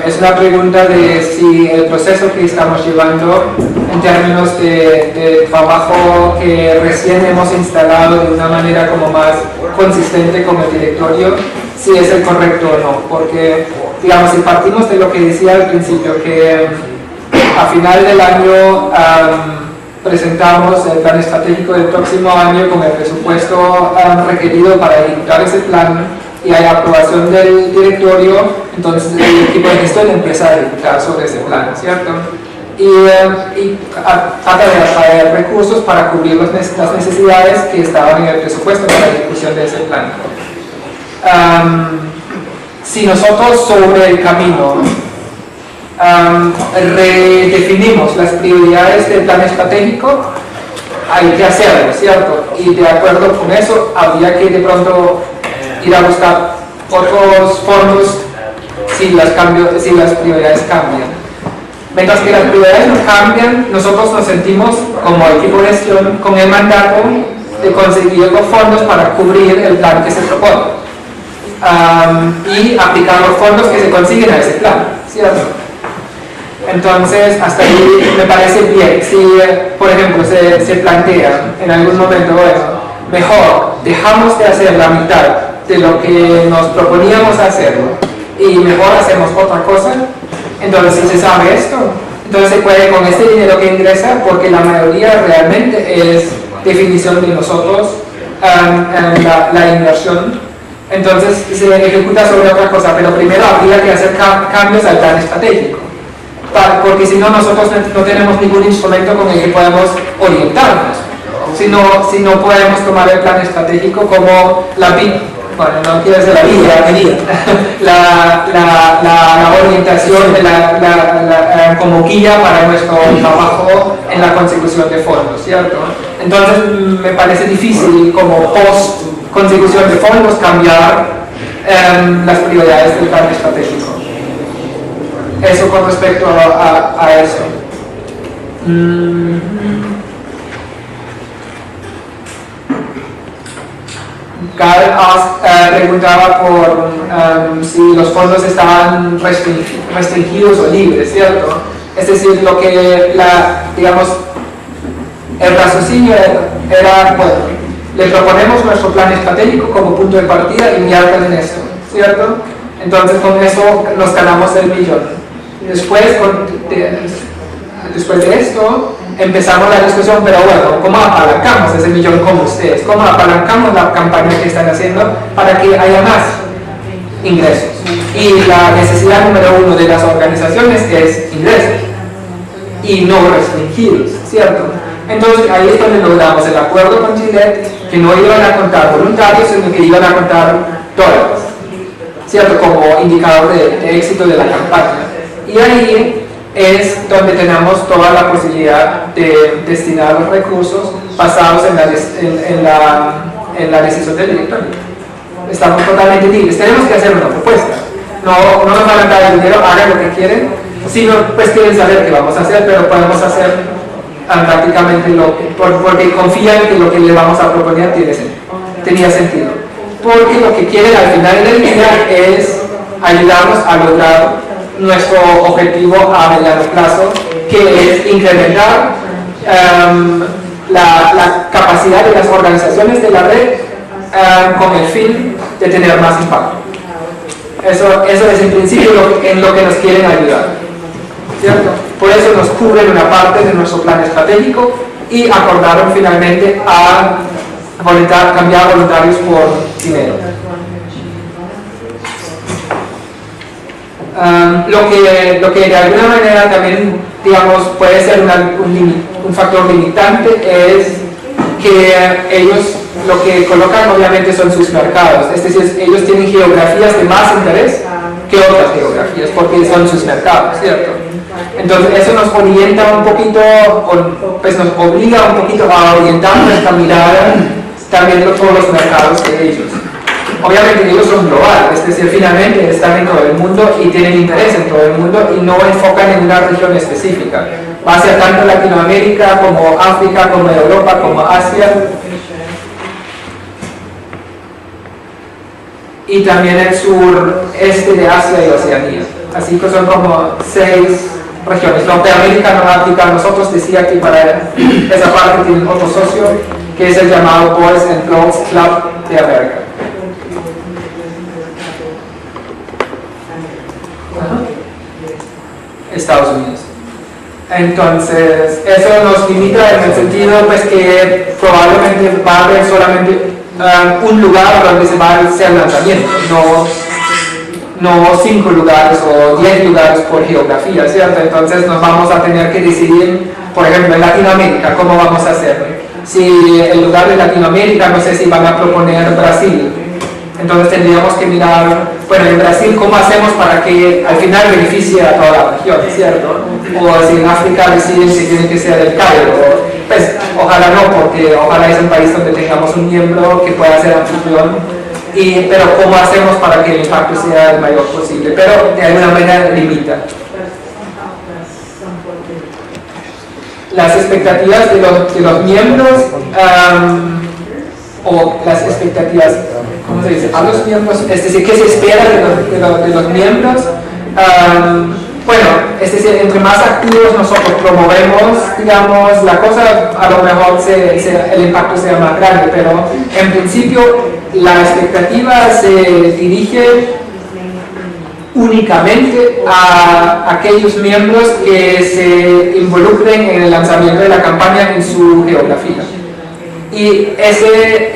[SPEAKER 4] es una pregunta de si el proceso que estamos llevando en términos de trabajo que recién hemos instalado de una manera como más consistente con el directorio, si es el correcto o no, porque digamos, si partimos de lo que decía al principio, que a final del año presentamos el plan estratégico del próximo año con el presupuesto requerido para ejecutar ese plan y hay aprobación del directorio, entonces el equipo de gestión empieza a ejecutar sobre ese plan, ¿cierto? Y trata de atraer recursos para cubrir las necesidades que estaban en el presupuesto para la ejecución de ese plan. Si nosotros sobre el camino redefinimos las prioridades del plan estratégico, hay que hacerlo, ¿cierto? Y de acuerdo con eso, habría que de pronto ir a buscar otros fondos si las prioridades cambian. Mientras que las prioridades no cambian, nosotros nos sentimos como equipo de gestión con el mandato de conseguir los fondos para cubrir el plan que se propone y aplicar los fondos que se consiguen a ese plan, ¿cierto? Entonces, hasta ahí me parece bien. Si, por ejemplo, se plantea en algún momento, bueno, mejor dejamos de hacer la mitad de lo que nos proponíamos hacerlo y mejor hacemos otra cosa, entonces si se sabe esto, entonces se puede con este dinero que ingresa, porque la mayoría realmente es definición de nosotros, la inversión, entonces se ejecuta sobre otra cosa, pero primero habría que hacer cambios al plan estratégico. Porque si no, nosotros no tenemos ningún instrumento con el que podemos orientarnos. Si no podemos tomar el plan estratégico como la BID, bueno, no quiero decir la BID, la orientación como guía para nuestro trabajo en la consecución de fondos, ¿cierto? Entonces me parece difícil como post consecución de fondos cambiar las prioridades del plan estratégico. Eso con respecto a eso. Gal preguntaba por si los fondos estaban restringidos o libres, ¿cierto? Es decir, lo que, digamos, el raciocinio era, bueno, le proponemos nuestro plan estratégico como punto de partida y invierten en eso, ¿cierto? Entonces con eso nos ganamos el millón. Después de esto, empezamos la discusión, pero bueno, ¿cómo apalancamos ese millón como ustedes? ¿Cómo apalancamos la campaña que están haciendo para que haya más ingresos? Y la necesidad número uno de las organizaciones es ingresos y no restringidos, ¿cierto? Entonces ahí es donde logramos el acuerdo con Chile, que no iban a contar voluntarios, sino que iban a contar dólares, ¿cierto? Como indicador de éxito de la campaña. Y ahí es donde tenemos toda la posibilidad de destinar los recursos basados en la decisión del directorio. Estamos totalmente libres. Tenemos que hacer una propuesta. No nos van a dar el dinero, hagan lo que quieren. Si no, pues quieren saber qué vamos a hacer, pero podemos hacer prácticamente porque confían que lo que le vamos a proponer tenía sentido. Porque lo que quieren al final del día es ayudarnos a lograr nuestro objetivo a mediano plazo, que es incrementar la capacidad de las organizaciones de la red con el fin de tener más impacto. Eso es en principio en lo que nos quieren ayudar, ¿cierto? Por eso nos cubren una parte de nuestro plan estratégico y acordaron finalmente a cambiar voluntarios por dinero. Lo que de alguna manera también, digamos, puede ser un factor limitante es que ellos lo que colocan obviamente son sus mercados, es decir, ellos tienen geografías de más interés que otras geografías porque son sus mercados, ¿cierto? Entonces eso nos orienta un poquito, pues nos obliga un poquito a orientar nuestra mirada también por todos los mercados de ellos. Obviamente ellos son globales, es decir, finalmente están en todo el mundo y tienen interés en todo el mundo y no enfocan en una región específica. Va hacia tanto Latinoamérica como África, como Europa, como Asia. Y también el sureste de Asia y Oceanía. Así que son como 6 regiones. Norteamérica, África, nosotros decía que para esa parte tienen otro socio, que es el llamado Boys and Girls Club de América. Estados Unidos. Entonces, eso nos limita en el sentido pues que probablemente va a haber solamente un lugar donde se va a hacer lanzamiento, no 5 lugares o 10 lugares por geografía, ¿cierto? Entonces nos vamos a tener que decidir, por ejemplo, en Latinoamérica, ¿cómo vamos a hacerlo? Si el lugar de Latinoamérica, no sé si van a proponer Brasil, entonces tendríamos que mirar, bueno, en Brasil, ¿cómo hacemos para que al final beneficie a toda la región, ¿cierto? O si en África deciden si tiene que ser el Cairo, pues ojalá no, porque ojalá es un país donde tengamos un miembro que pueda ser anfitrión, pero ¿cómo hacemos para que el impacto sea el mayor posible? Pero de alguna manera limita. Las expectativas de los miembros, o las expectativas, ¿cómo se dice? A los miembros, es decir, ¿qué se espera de los miembros? Bueno, es decir, entre más activos nosotros promovemos, digamos, la cosa, a lo mejor el impacto sea más grande, pero en principio la expectativa se dirige únicamente a aquellos miembros que se involucren en el lanzamiento de la campaña en su geografía. Y ese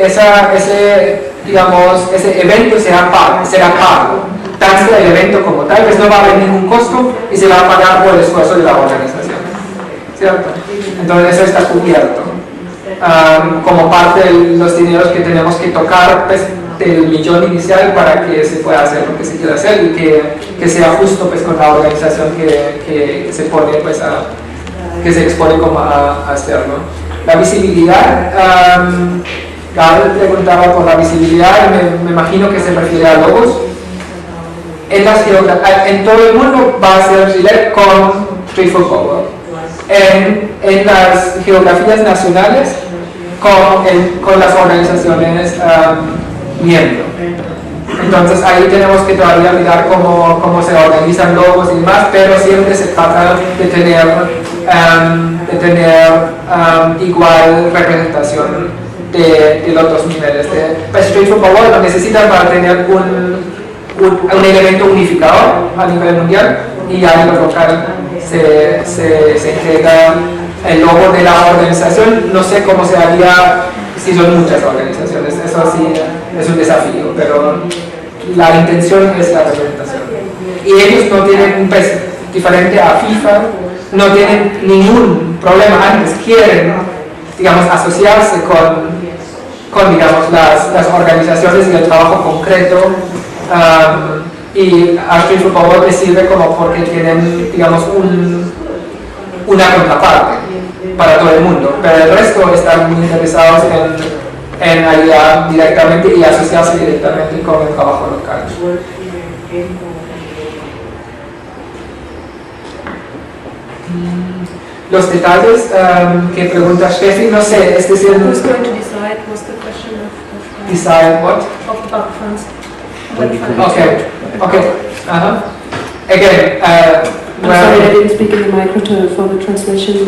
[SPEAKER 4] evento será pago. Tanto el evento como tal, pues no va a haber ningún costo y se va a pagar por el esfuerzo de la organización, ¿cierto? Entonces eso está cubierto como parte de los dineros que tenemos que tocar pues, del millón inicial para que se pueda hacer lo que se quiera hacer y que sea justo pues, con la organización que se pone pues, que se expone como a hacerlo. La visibilidad, Gabriel preguntaba por la visibilidad, me imagino que se refiere a logos. En todo el mundo va a ser Gillette con Street for Power. En las geografías nacionales con las organizaciones miembros. Entonces ahí tenemos que todavía mirar cómo se organizan logos y demás, pero siempre se trata de tener igual representación de los dos niveles. Street for Power lo necesitan para tener un elemento unificador a nivel mundial y ya en lo local se entrega el logo de la organización. No sé cómo se haría si son muchas organizaciones, eso sí es un desafío, pero la intención es la representación. Y ellos no tienen, pues, diferente a FIFA, no tienen ningún problema antes, quieren, digamos, asociarse con digamos, las organizaciones y el trabajo concreto, y Austrian Football World les sirve como porque tienen, digamos, una contraparte para todo el mundo, pero el resto están muy interesados en ayudar directamente y asociarse directamente con el trabajo local. Los detalles que pregunta Steffi, no sé, es decir,
[SPEAKER 5] Who's going to decide was the question of
[SPEAKER 4] decide what?
[SPEAKER 5] of about funds.
[SPEAKER 4] Okay. Again,
[SPEAKER 5] I'm sorry, I didn't speak in the microphone for the translation.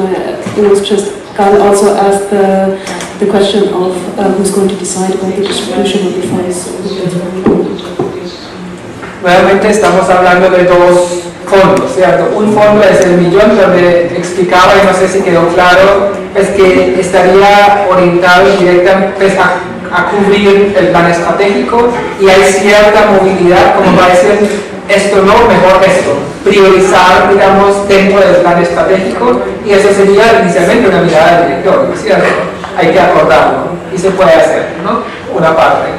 [SPEAKER 5] It was just, Carl also asked the question of who's going to decide about the distribution of the funds. So that's very important.
[SPEAKER 4] Realmente estamos hablando de dos fondos, ¿cierto? Un fondo es el millón, donde explicaba, y no sé si quedó claro, pues que estaría orientado directamente pues, a cubrir el plan estratégico, y hay cierta movilidad, como para decir, esto no, mejor esto, priorizar, digamos, dentro del plan estratégico, y eso sería inicialmente una mirada del directorio, ¿cierto? Hay que acordarlo, y se puede hacer, ¿no? Una parte.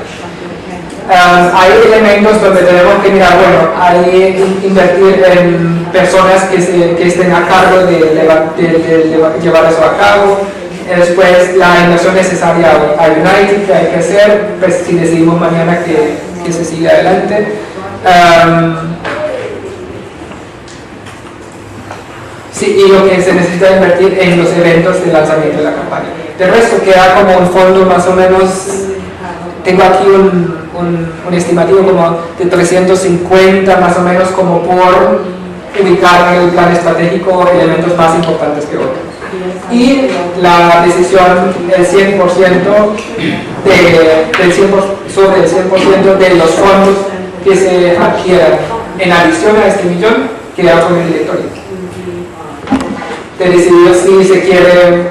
[SPEAKER 4] Hay elementos donde tenemos que mirar, bueno, hay que invertir en personas que estén a cargo de llevar eso a cabo. Después, la inversión necesaria a United que hay que hacer, pues si decidimos mañana que se siga adelante. Sí, y lo que se necesita invertir en los eventos de lanzamiento de la campaña. De resto queda como un fondo más o menos, tengo aquí un estimativo como de 350 más o menos, como por ubicar en el plan estratégico elementos más importantes que otros. Y la decisión del 100% sobre el 100% de los fondos que se adquieran en adición a este millón queda con el directorio. De decidir si se quiere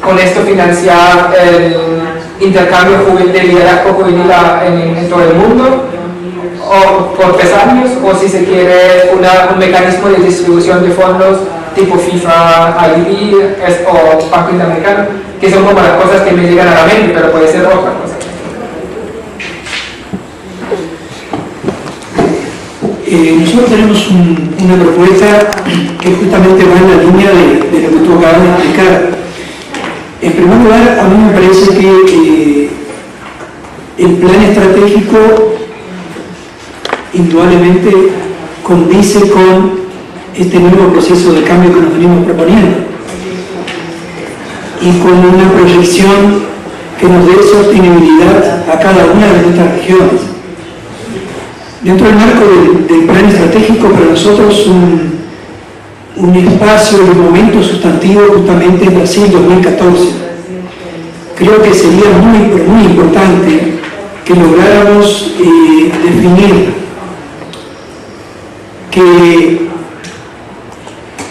[SPEAKER 4] con esto financiar el intercambio de liderazgo juvenil en todo el mundo, o por 3 años, o si se quiere un mecanismo de distribución de fondos tipo FIFA, IDB o Banco Interamericano, que son como las cosas que me llegan a la mente, pero puede ser otra cosa.
[SPEAKER 6] Nosotros tenemos una propuesta que justamente va en la línea de lo que tú acabas de explicar. En primer lugar, a mí me parece que el plan estratégico indudablemente condice con este nuevo proceso de cambio que nos venimos proponiendo y con una proyección que nos dé sostenibilidad a cada una de nuestras regiones. Dentro del marco del plan estratégico, para nosotros un espacio y un momento sustantivo justamente en Brasil 2014. Creo que sería muy importante que lográramos definir que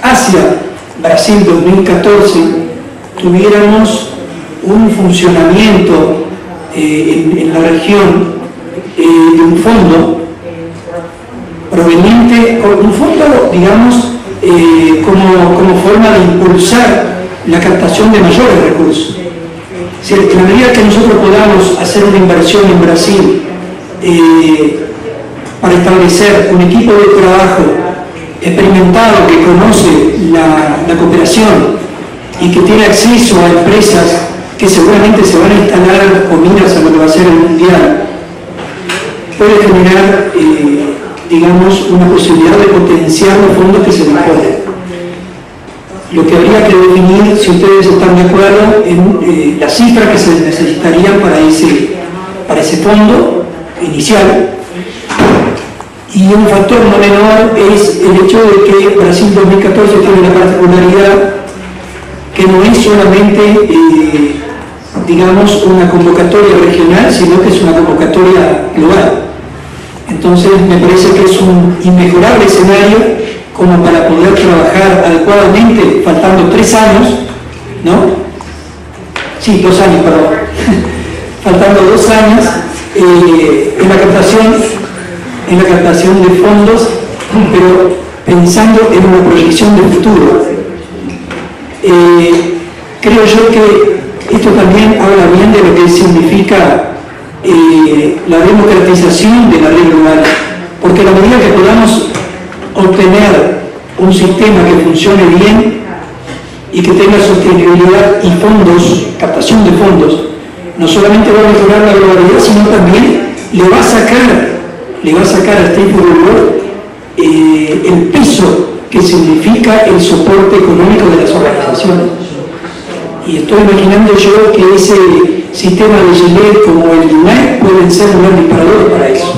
[SPEAKER 6] hacia Brasil 2014 tuviéramos un funcionamiento en la región de un fondo proveniente, un fondo, digamos, como forma de impulsar la captación de mayores recursos. Si en la medida que nosotros podamos hacer una inversión en Brasil para establecer un equipo de trabajo experimentado que conoce la cooperación y que tiene acceso a empresas que seguramente se van a instalar con miras a lo que va a ser el mundial, puede generar digamos, una posibilidad de potenciar los fondos que se disponen. Lo que habría que definir, si ustedes están de acuerdo, en las cifras que se necesitarían para ese fondo inicial. Y un factor no menor es el hecho de que Brasil 2014 tiene una particularidad que no es solamente, digamos, una convocatoria regional, sino que es una convocatoria global. Entonces me parece que es un inmejorable escenario como para poder trabajar adecuadamente, faltando 3 años, ¿no? Sí, 2 años, perdón. Faltando 2 años en la captación de fondos, pero pensando en una proyección de futuro. Creo yo que esto también habla bien de lo que significa la democratización de la red rural, porque a la medida que podamos obtener un sistema que funcione bien y que tenga sostenibilidad y fondos, captación de fondos, no solamente va a mejorar la globalidad, sino también le va a sacar a State for the World el peso que significa el soporte económico de las organizaciones. Y estoy imaginando yo que ese sistema de Gillette como el UNAID pueden ser un gran disparador para eso.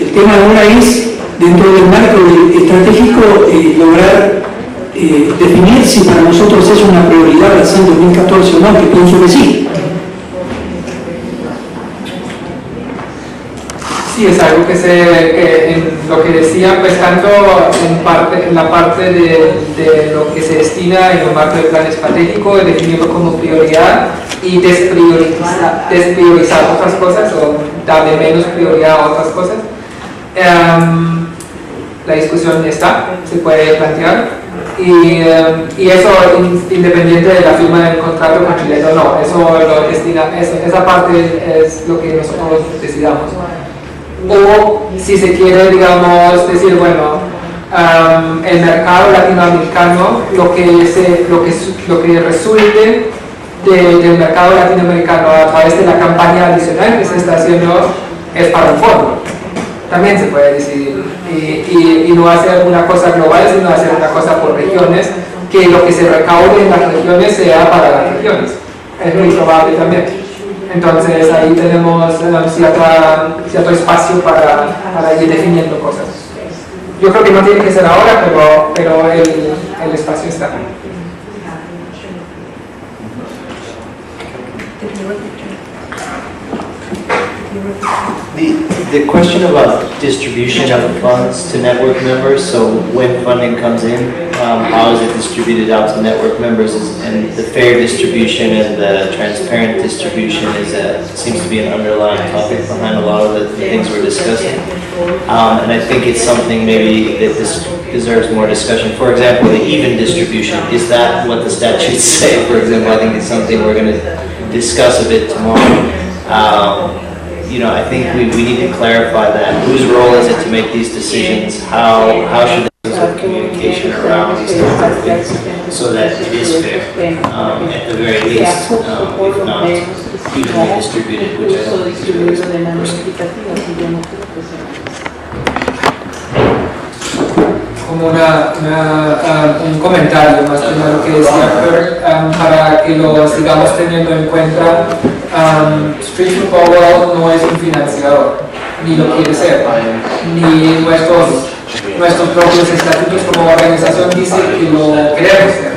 [SPEAKER 6] El tema ahora es, dentro del marco estratégico, lograr definir si para nosotros es una prioridad hacia el 2014 o no, que pienso que sí.
[SPEAKER 4] Sí, es algo que en lo que decía, pues tanto en la parte de lo que se destina en el marco del plan estratégico, de definirlo como prioridad y despriorizar otras cosas o darle menos prioridad a otras cosas. La discusión está, se puede plantear y eso independiente de la firma del contrato con Chile o no, esa parte es lo que nosotros decidamos. O si se quiere, digamos, decir, bueno, el mercado latinoamericano, lo que resulte del mercado latinoamericano a través de la campaña adicional que se está haciendo es para un fondo. También se puede decidir y no hacer una cosa global, sino hacer una cosa por regiones, que lo que se recaude en las regiones sea para las regiones. Es muy probable también. Entonces ahí tenemos cierto espacio para ir definiendo cosas. Yo creo que no tiene que ser ahora, pero el espacio está.
[SPEAKER 2] The question about distribution of funds to network members, so when funding comes in, how is it distributed out to network members, and the fair distribution and the transparent distribution seems to be an underlying topic behind a lot of the things we're discussing. And I think it's something maybe that this deserves more discussion. For example, the even distribution, is that what the statutes say? For example, I think it's something we're going to discuss a bit tomorrow. I think we need to clarify that. Whose role is it to make these decisions? How should the sort of communication around these types of things so that it is fair, at the very least, if not evenly distributed, which I don't think is realistic personally.
[SPEAKER 4] Como un comentario más que nada lo que decía Kurt, para que lo sigamos teniendo en cuenta. Street Football no es un financiador, ni lo quiere ser, ni nuestros propios estatutos como organización dicen que lo queremos ser.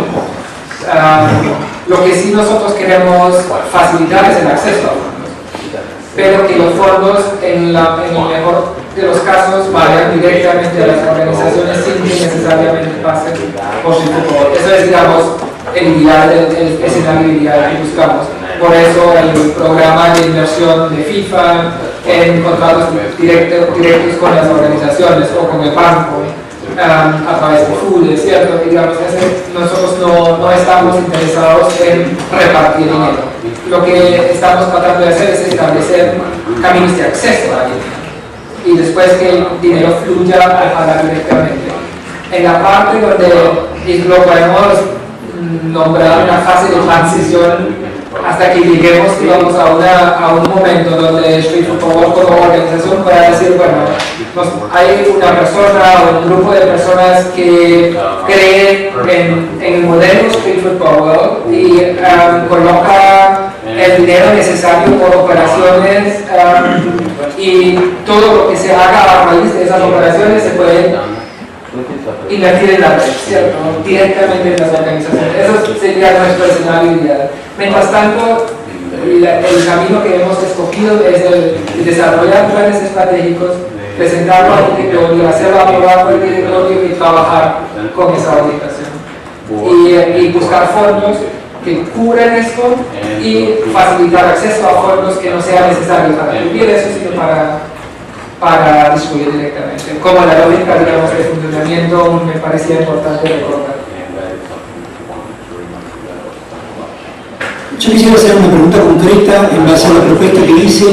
[SPEAKER 4] Lo que sí nosotros queremos facilitar es el acceso a fondos, pero que los fondos en el mejor de los casos vayan directamente a las organizaciones sin que necesariamente pasen por Street Football. Eso es, digamos, el escenario ideal que buscamos. Por eso el programa de inversión de FIFA en contratos directos con las organizaciones o con el banco a través de FUD, ¿cierto? Digamos, nosotros no estamos interesados en repartir dinero. Lo que estamos tratando de hacer es establecer caminos de acceso a dinero y después que el dinero fluya directamente. En la parte donde lo podemos nombrar una fase de transición hasta que lleguemos, digamos, a un momento donde Street Football como organización pueda decir, bueno, hay una persona o un grupo de personas que cree en el modelo Street Football y coloca el dinero necesario por operaciones y todo lo que se haga a raíz de esas operaciones se puede invertir en la red, ¿cierto? Directamente en las organizaciones. Eso sería nuestro escenario ideal. Mientras tanto, el camino que hemos escogido es el de desarrollar planes estratégicos presentarlo al directorio, hacerlo aprobar por el directorio y trabajar con esa auditación. Y buscar fondos que cubran esto y facilitar acceso a fondos que no sea necesario para cubrir eso, sino para distribuir directamente. Como la lógica, digamos, de funcionamiento me parecía importante recordar.
[SPEAKER 6] Yo quisiera hacer una pregunta concreta en base a la propuesta que hice.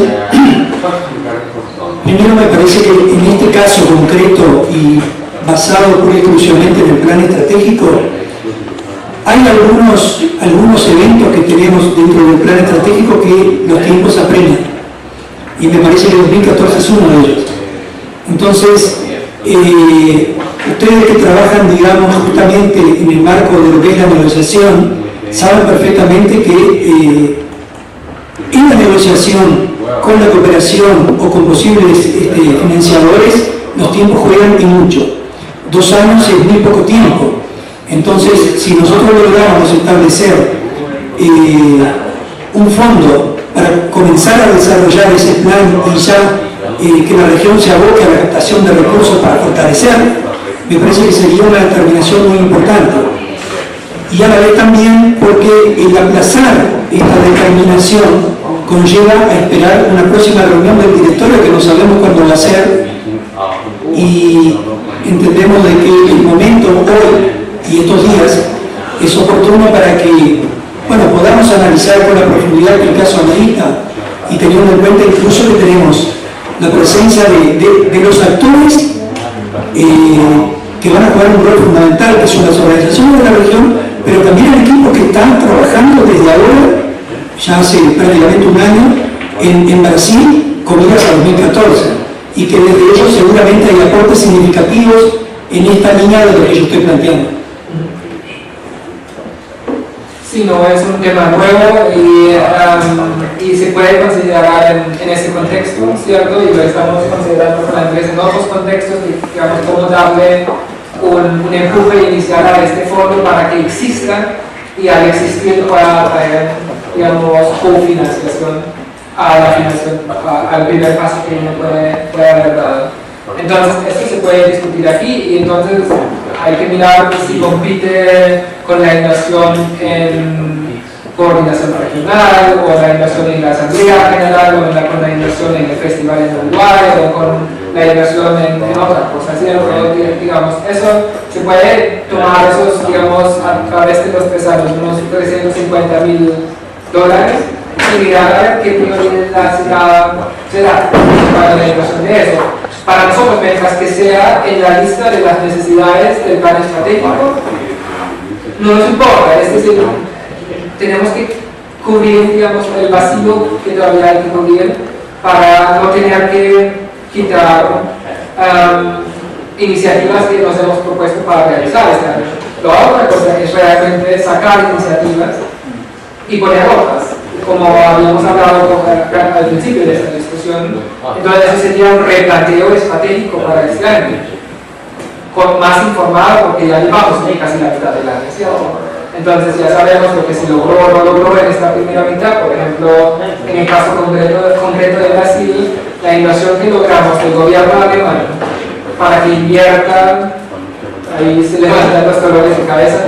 [SPEAKER 6] Primero, me parece que en este caso concreto y basado pura y exclusivamente en el plan estratégico, hay algunos eventos que tenemos dentro del plan estratégico que los tiempos apremian. Y me parece que 2014 es uno de ellos. Entonces, ustedes que trabajan, digamos, justamente en el marco de lo que es la negociación, saben perfectamente que en la negociación con la cooperación o con posibles financiadores, los tiempos juegan y mucho. 2 años es muy poco tiempo. Entonces, si nosotros logramos establecer un fondo para comenzar a desarrollar ese plan y ya que la región se aboque a la captación de recursos para fortalecer, me parece que sería una determinación muy importante. Y a la vez también porque el aplazar esta determinación conlleva a esperar una próxima reunión del directorio que no sabemos cuándo va a ser, y entendemos de que el momento hoy y estos días es oportuno para que, bueno, podamos analizar con la profundidad que el caso amerita, y teniendo en cuenta incluso que tenemos la presencia de los actores que van a jugar un rol fundamental, que son las organizaciones de la región, pero también el equipo que están trabajando desde ahora, ya hace prácticamente un año, en Brasil, con miras a 2014, y que desde ellos seguramente hay aportes significativos en esta línea de lo que yo estoy planteando.
[SPEAKER 4] Sí, no es un tema nuevo y se puede considerar en ese contexto, ¿cierto? Y lo estamos considerando con la empresa en otros contextos, digamos, cómo darle un empuje inicial a este fondo para que exista y al existir pueda traer, digamos, cofinanciación a la financiación, al primer paso que uno puede haber dado. Entonces, esto se puede discutir aquí y entonces hay que mirar si compite con la inversión en coordinación regional o la inversión en la Asamblea General o con la inversión en el Festival en Uruguay o con la inversión en otras cosas, ¿cierto? Digamos, eso se puede tomar esos, digamos, a través de los 3 años, unos $350,000 y mirar a ver qué prioridad será para la inversión de eso. Para nosotros, mientras que sea en la lista de las necesidades del plan estratégico, no nos importa, es decir, tenemos que cubrir, digamos, el vacío que todavía hay que cubrir para no tener que quitar iniciativas que nos hemos propuesto para realizar este año. La otra cosa es realmente sacar iniciativas y poner otras, como habíamos hablado al principio de esta discusión. Entonces eso sería un replanteo estratégico para este año, más informado, porque ya llevamos casi la mitad del año, ¿cierto? Entonces ya sabemos lo que se logró o no logró en esta primera mitad. Por ejemplo, en el caso concreto de Brasil, la inversión que logramos del gobierno alemán para que inviertan, ahí se levantan los dolores de cabeza,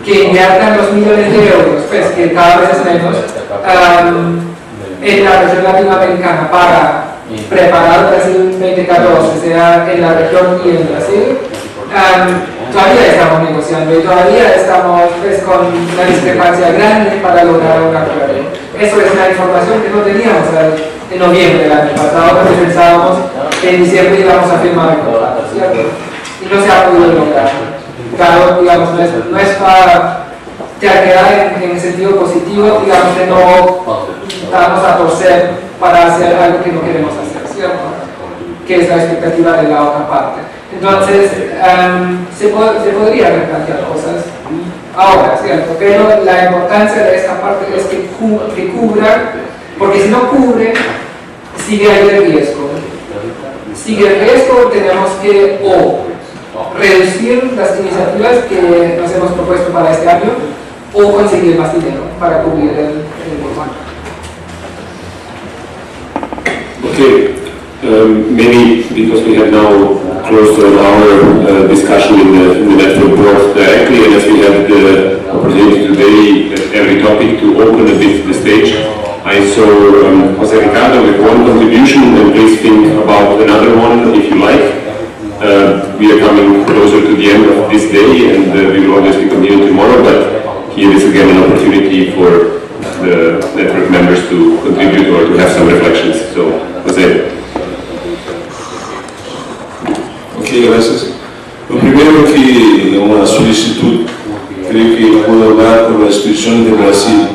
[SPEAKER 4] que inviertan los millones de euros, pues que cada vez es menos, en la región latinoamericana para preparar Brasil 2014, sea en la región y en Brasil. Todavía estamos negociando y todavía estamos pues, con una discrepancia grande para lograr un acuerdo. Eso es una información que no teníamos en noviembre del año pasado, cuando pensábamos que en diciembre íbamos a firmar el contrato, ¿cierto? Y no se ha podido lograr. Claro, digamos, no es para quedar en el sentido positivo, digamos que no vamos a torcer para hacer algo que no queremos hacer, ¿cierto? Que es la expectativa de la otra parte. Entonces, se podría replantear cosas ahora, ¿cierto? Pero la importancia de esta parte es que cubra, porque si no cubre, sigue ahí el riesgo. Sigue el riesgo, tenemos que reducir las iniciativas que nos hemos propuesto para este año o conseguir más dinero para cubrir el problema.
[SPEAKER 1] Okay. Maybe because we have now close to an hour discussion in the network board directly, and as we have the opportunity today at every topic to open a bit the stage, I saw Jose Ricardo with one contribution, and please think about another one if you like. We are coming closer to the end of this day, and we will obviously continue tomorrow, but here is again an opportunity for the network members to contribute or to have some reflections. So, Jose.
[SPEAKER 9] Ok, gracias. Lo primero que uma solicitud, creio que puedo hablar por las instituciones de Brasil.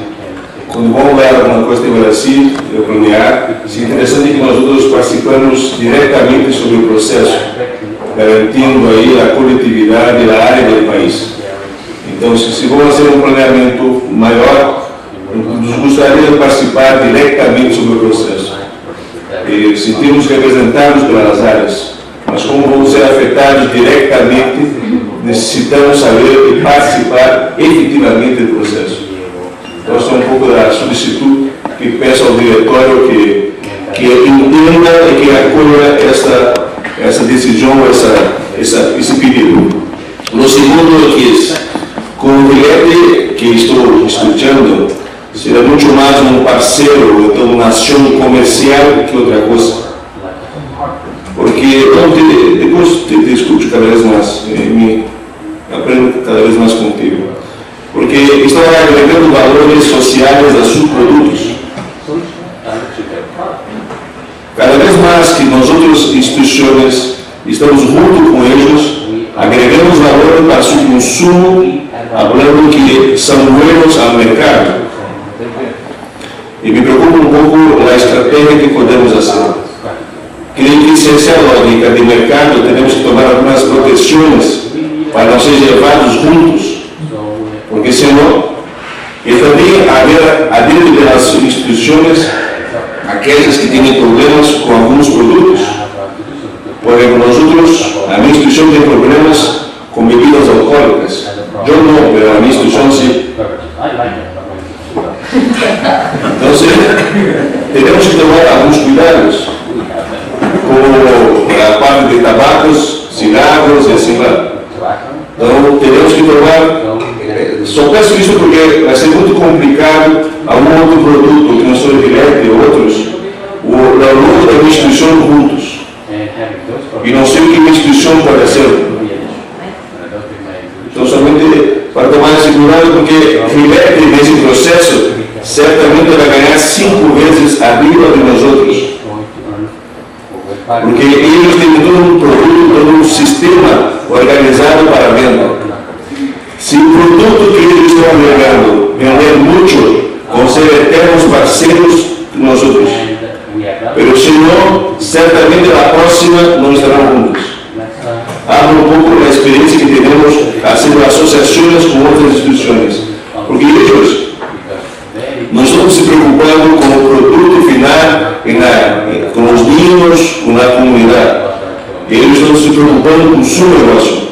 [SPEAKER 9] Quando vamos olhar alguma coisa de Brasil, eu planear, é interessante que nós outros participamos diretamente sobre o processo, garantindo aí a coletividade da área do país. Então, se vamos fazer um planeamento maior, nos gostaria de participar diretamente sobre o processo. E sentirmos representados pelas áreas. Mas como vamos ser afetados diretamente, necessitamos saber e participar efetivamente do processo. Então, essa é um pouco da solicitude que peço ao diretório que entenda e que acolha essa decisão, esse pedido. No segundo, que com o bilhete que estou escutando, será muito mais um parceiro, então uma ação comercial que outra coisa. Porque depois te escuto cada vez mais, me aprendo cada vez mais contigo. Porque estão agregando valores sociais a seus produtos. Cada vez mais que nós outras instituições estamos junto com eles, agregamos valor para seu consumo, falando que são buenos ao mercado. E me preocupa um pouco a estratégia que podemos fazer. Creio que se essa é a lógica de mercado, temos que tomar algumas proteções para não ser levados juntos, porque senão, e também haver dentro das instituições aquelas que têm problemas com alguns produtos. Por exemplo, nós outros, a minha instituição tem problemas com bebidas alcoólicas. Eu não, mas a minha instituição sim. Então, temos que tomar alguns cuidados com a parte de tabacos, cigarros e assim lá. Então, teremos que tomar. Só peço isso porque vai ser muito complicado algum outro produto que não sou direto e outros, o longo da minha instituição juntos. E não sei o que a minha instituição pode ser. Então, somente para tomar esse cuidado, porque Filete nesse processo certamente vai ganhar 5 vezes a vida de nós outros. Porque eles têm todo um produto, todo um sistema organizado para a venda. Se o produto que eles estão agregando vender muito, vão ser eternos parceiros de nós outros. Mas se não, certamente a próxima não estarão juntos. Hablo um pouco da experiência que temos haciendo associações com outras instituições. Porque eles não estão se preocupando com o produto final, com os niños, com a comunidade. Eles estão se preocupando com o seu negócio.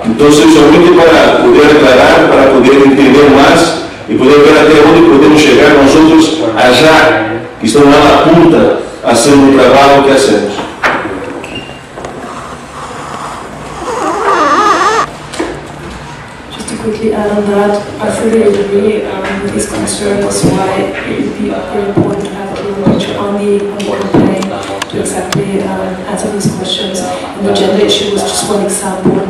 [SPEAKER 9] Então, somente para poder aclarar, para poder entender mais e poder ver até onde podemos chegar nós outros, já que estão lá na punta, fazendo o trabalho que hacemos.
[SPEAKER 5] Quickly add on that, I fully agree with these concerns why it would be very important to have a clear picture on the campaign to exactly answer these questions. And the gender issue was just one example of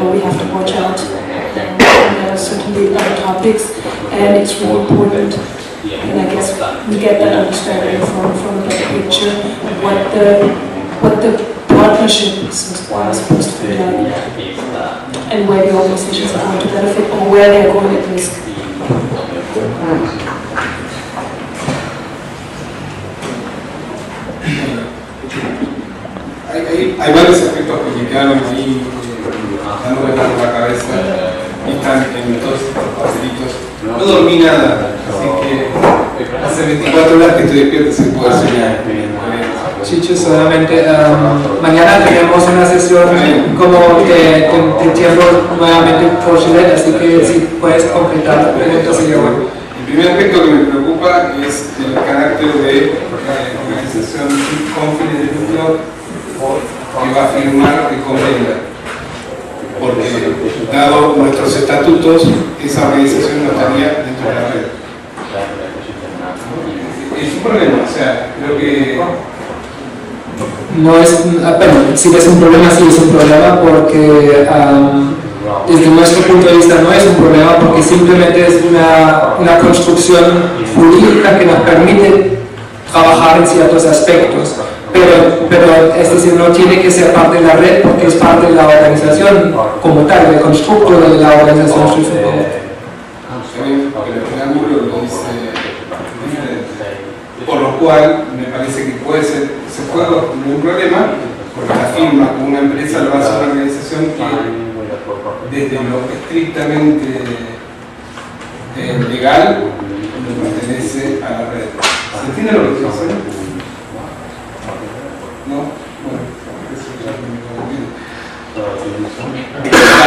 [SPEAKER 5] where we have to watch out. And there are certainly other topics, and it's really important. And I guess we get that understanding from the picture what the partnership is supposed to be done. And where the organizations are going to benefit or where they are going at risk.
[SPEAKER 10] Hay varios aspectos que me quedaron ahí dando vueltas por la cabeza y están en todos estos papelitos. No dormí nada, así que hace 24 horas que estoy despierto sin poder soñar.
[SPEAKER 4] Chicho, solamente mañana tenemos una sesión como de tiempo nuevamente por Chile, así que si puedes completar la pregunta sería bueno.
[SPEAKER 10] primer aspecto que me preocupa es el carácter de organización con fines de lucro que va a firmar el convenio. Porque, dado nuestros estatutos, esa organización no estaría dentro de la red. Es un problema, o sea, creo que...
[SPEAKER 4] No es, bueno, sí es un problema, porque desde nuestro punto de vista no es un problema porque simplemente es una construcción jurídica que nos permite trabajar en ciertos aspectos. Pero es decir, no tiene que ser parte de la red porque es parte de la organización como tal, del constructo de la organización.
[SPEAKER 10] Por lo cual me parece que se puede construir un problema porque la firma como una empresa lo hace una organización que desde lo estrictamente legal no pertenece a la red. ¿Se entiende lo que estoy diciendo? ¿No?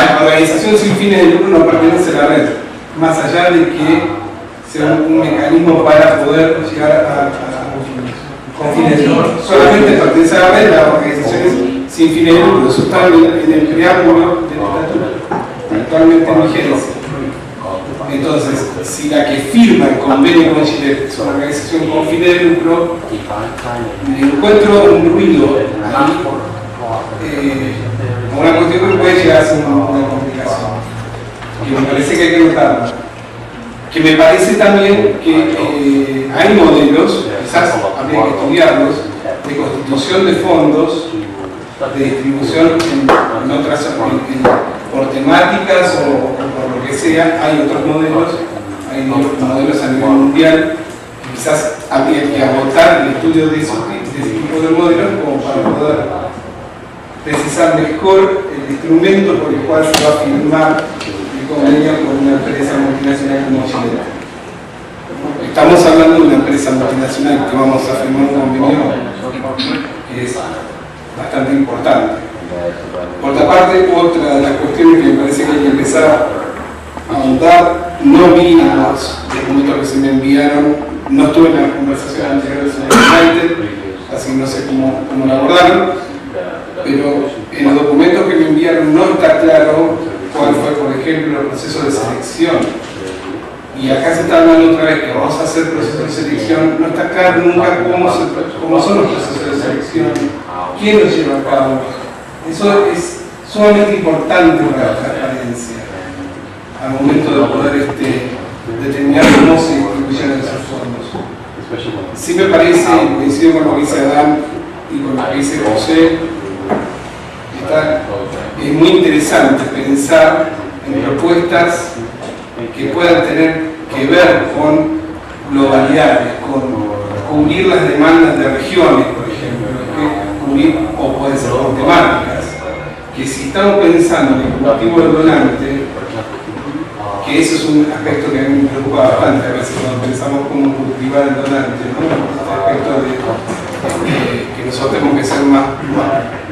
[SPEAKER 10] La organización sin fines de lucro no pertenece a la red, más allá de que sea un mecanismo para poder llegar con fines de lucro. Solamente pertenece a la red las organizaciones sin fines de lucro. Eso está en el preámbulo del estatuto, actualmente en vigencia. Entonces, si la que firma el convenio con Chile es una organización con fines de lucro, le encuentro un ruido ahí, una cuestión que puede llegar a ser una complicación. Y me parece que hay que notarlo. Que me parece también que hay modelos, quizás habría que estudiarlos, de constitución de fondos, de distribución en otras, por temáticas o por lo que sea. Hay otros modelos, hay modelos a nivel mundial, que quizás habría que agotar el estudio de ese tipo de modelos como para poder precisar mejor el instrumento por el cual se va a firmar el convenio con una empresa multinacional como Chile. Estamos hablando de una empresa multinacional que vamos a firmar un convenio que es bastante importante. Por otra parte, otra de las cuestiones que me parece que hay que empezar a ahondar, no vi los documentos que se me enviaron, no estuve en la conversación anterior sobre United, así que no sé cómo lo abordaron, pero en los documentos que me enviaron no está claro cuál fue, por ejemplo, el proceso de selección. Y acá se está hablando otra vez que vamos a hacer procesos de selección, no está claro nunca cómo son los procesos de selección, quién los lleva a cabo. Eso es sumamente importante para la transparencia al momento de poder determinar cómo se distribuyen esos fondos. Sí me parece, coincido con lo que dice Adán y con lo que dice José, es muy interesante pensar en propuestas que puedan tener que ver con globalidades, con cubrir las demandas de regiones, por ejemplo, o puede ser por temáticas, que si estamos pensando en el cultivo del donante, que eso es un aspecto que a mí me preocupa bastante a veces cuando pensamos cómo cultivar el donante, ¿no? Este aspecto de que nosotros tenemos que ser más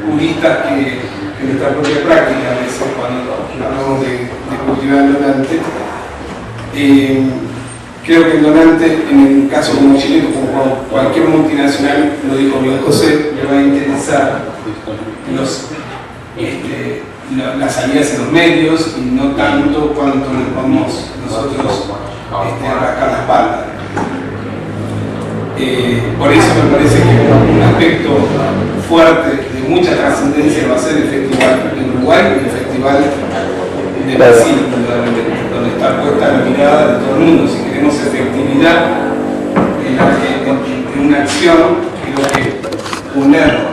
[SPEAKER 10] puristas que nuestra propia práctica a veces cuando hablamos de cultivar el donante. Creo que el donante, en el caso como Chile, como cualquier multinacional, lo dijo bien José, le va a interesar las salidas en los medios y no tanto cuanto nos vamos nosotros a rascar la espalda. Por eso me parece que un aspecto fuerte de mucha trascendencia va a ser el festival en Uruguay, el festival de Brasil, donde está puesta la mirada de todo el mundo. Si queremos efectividad en una acción, creo que poner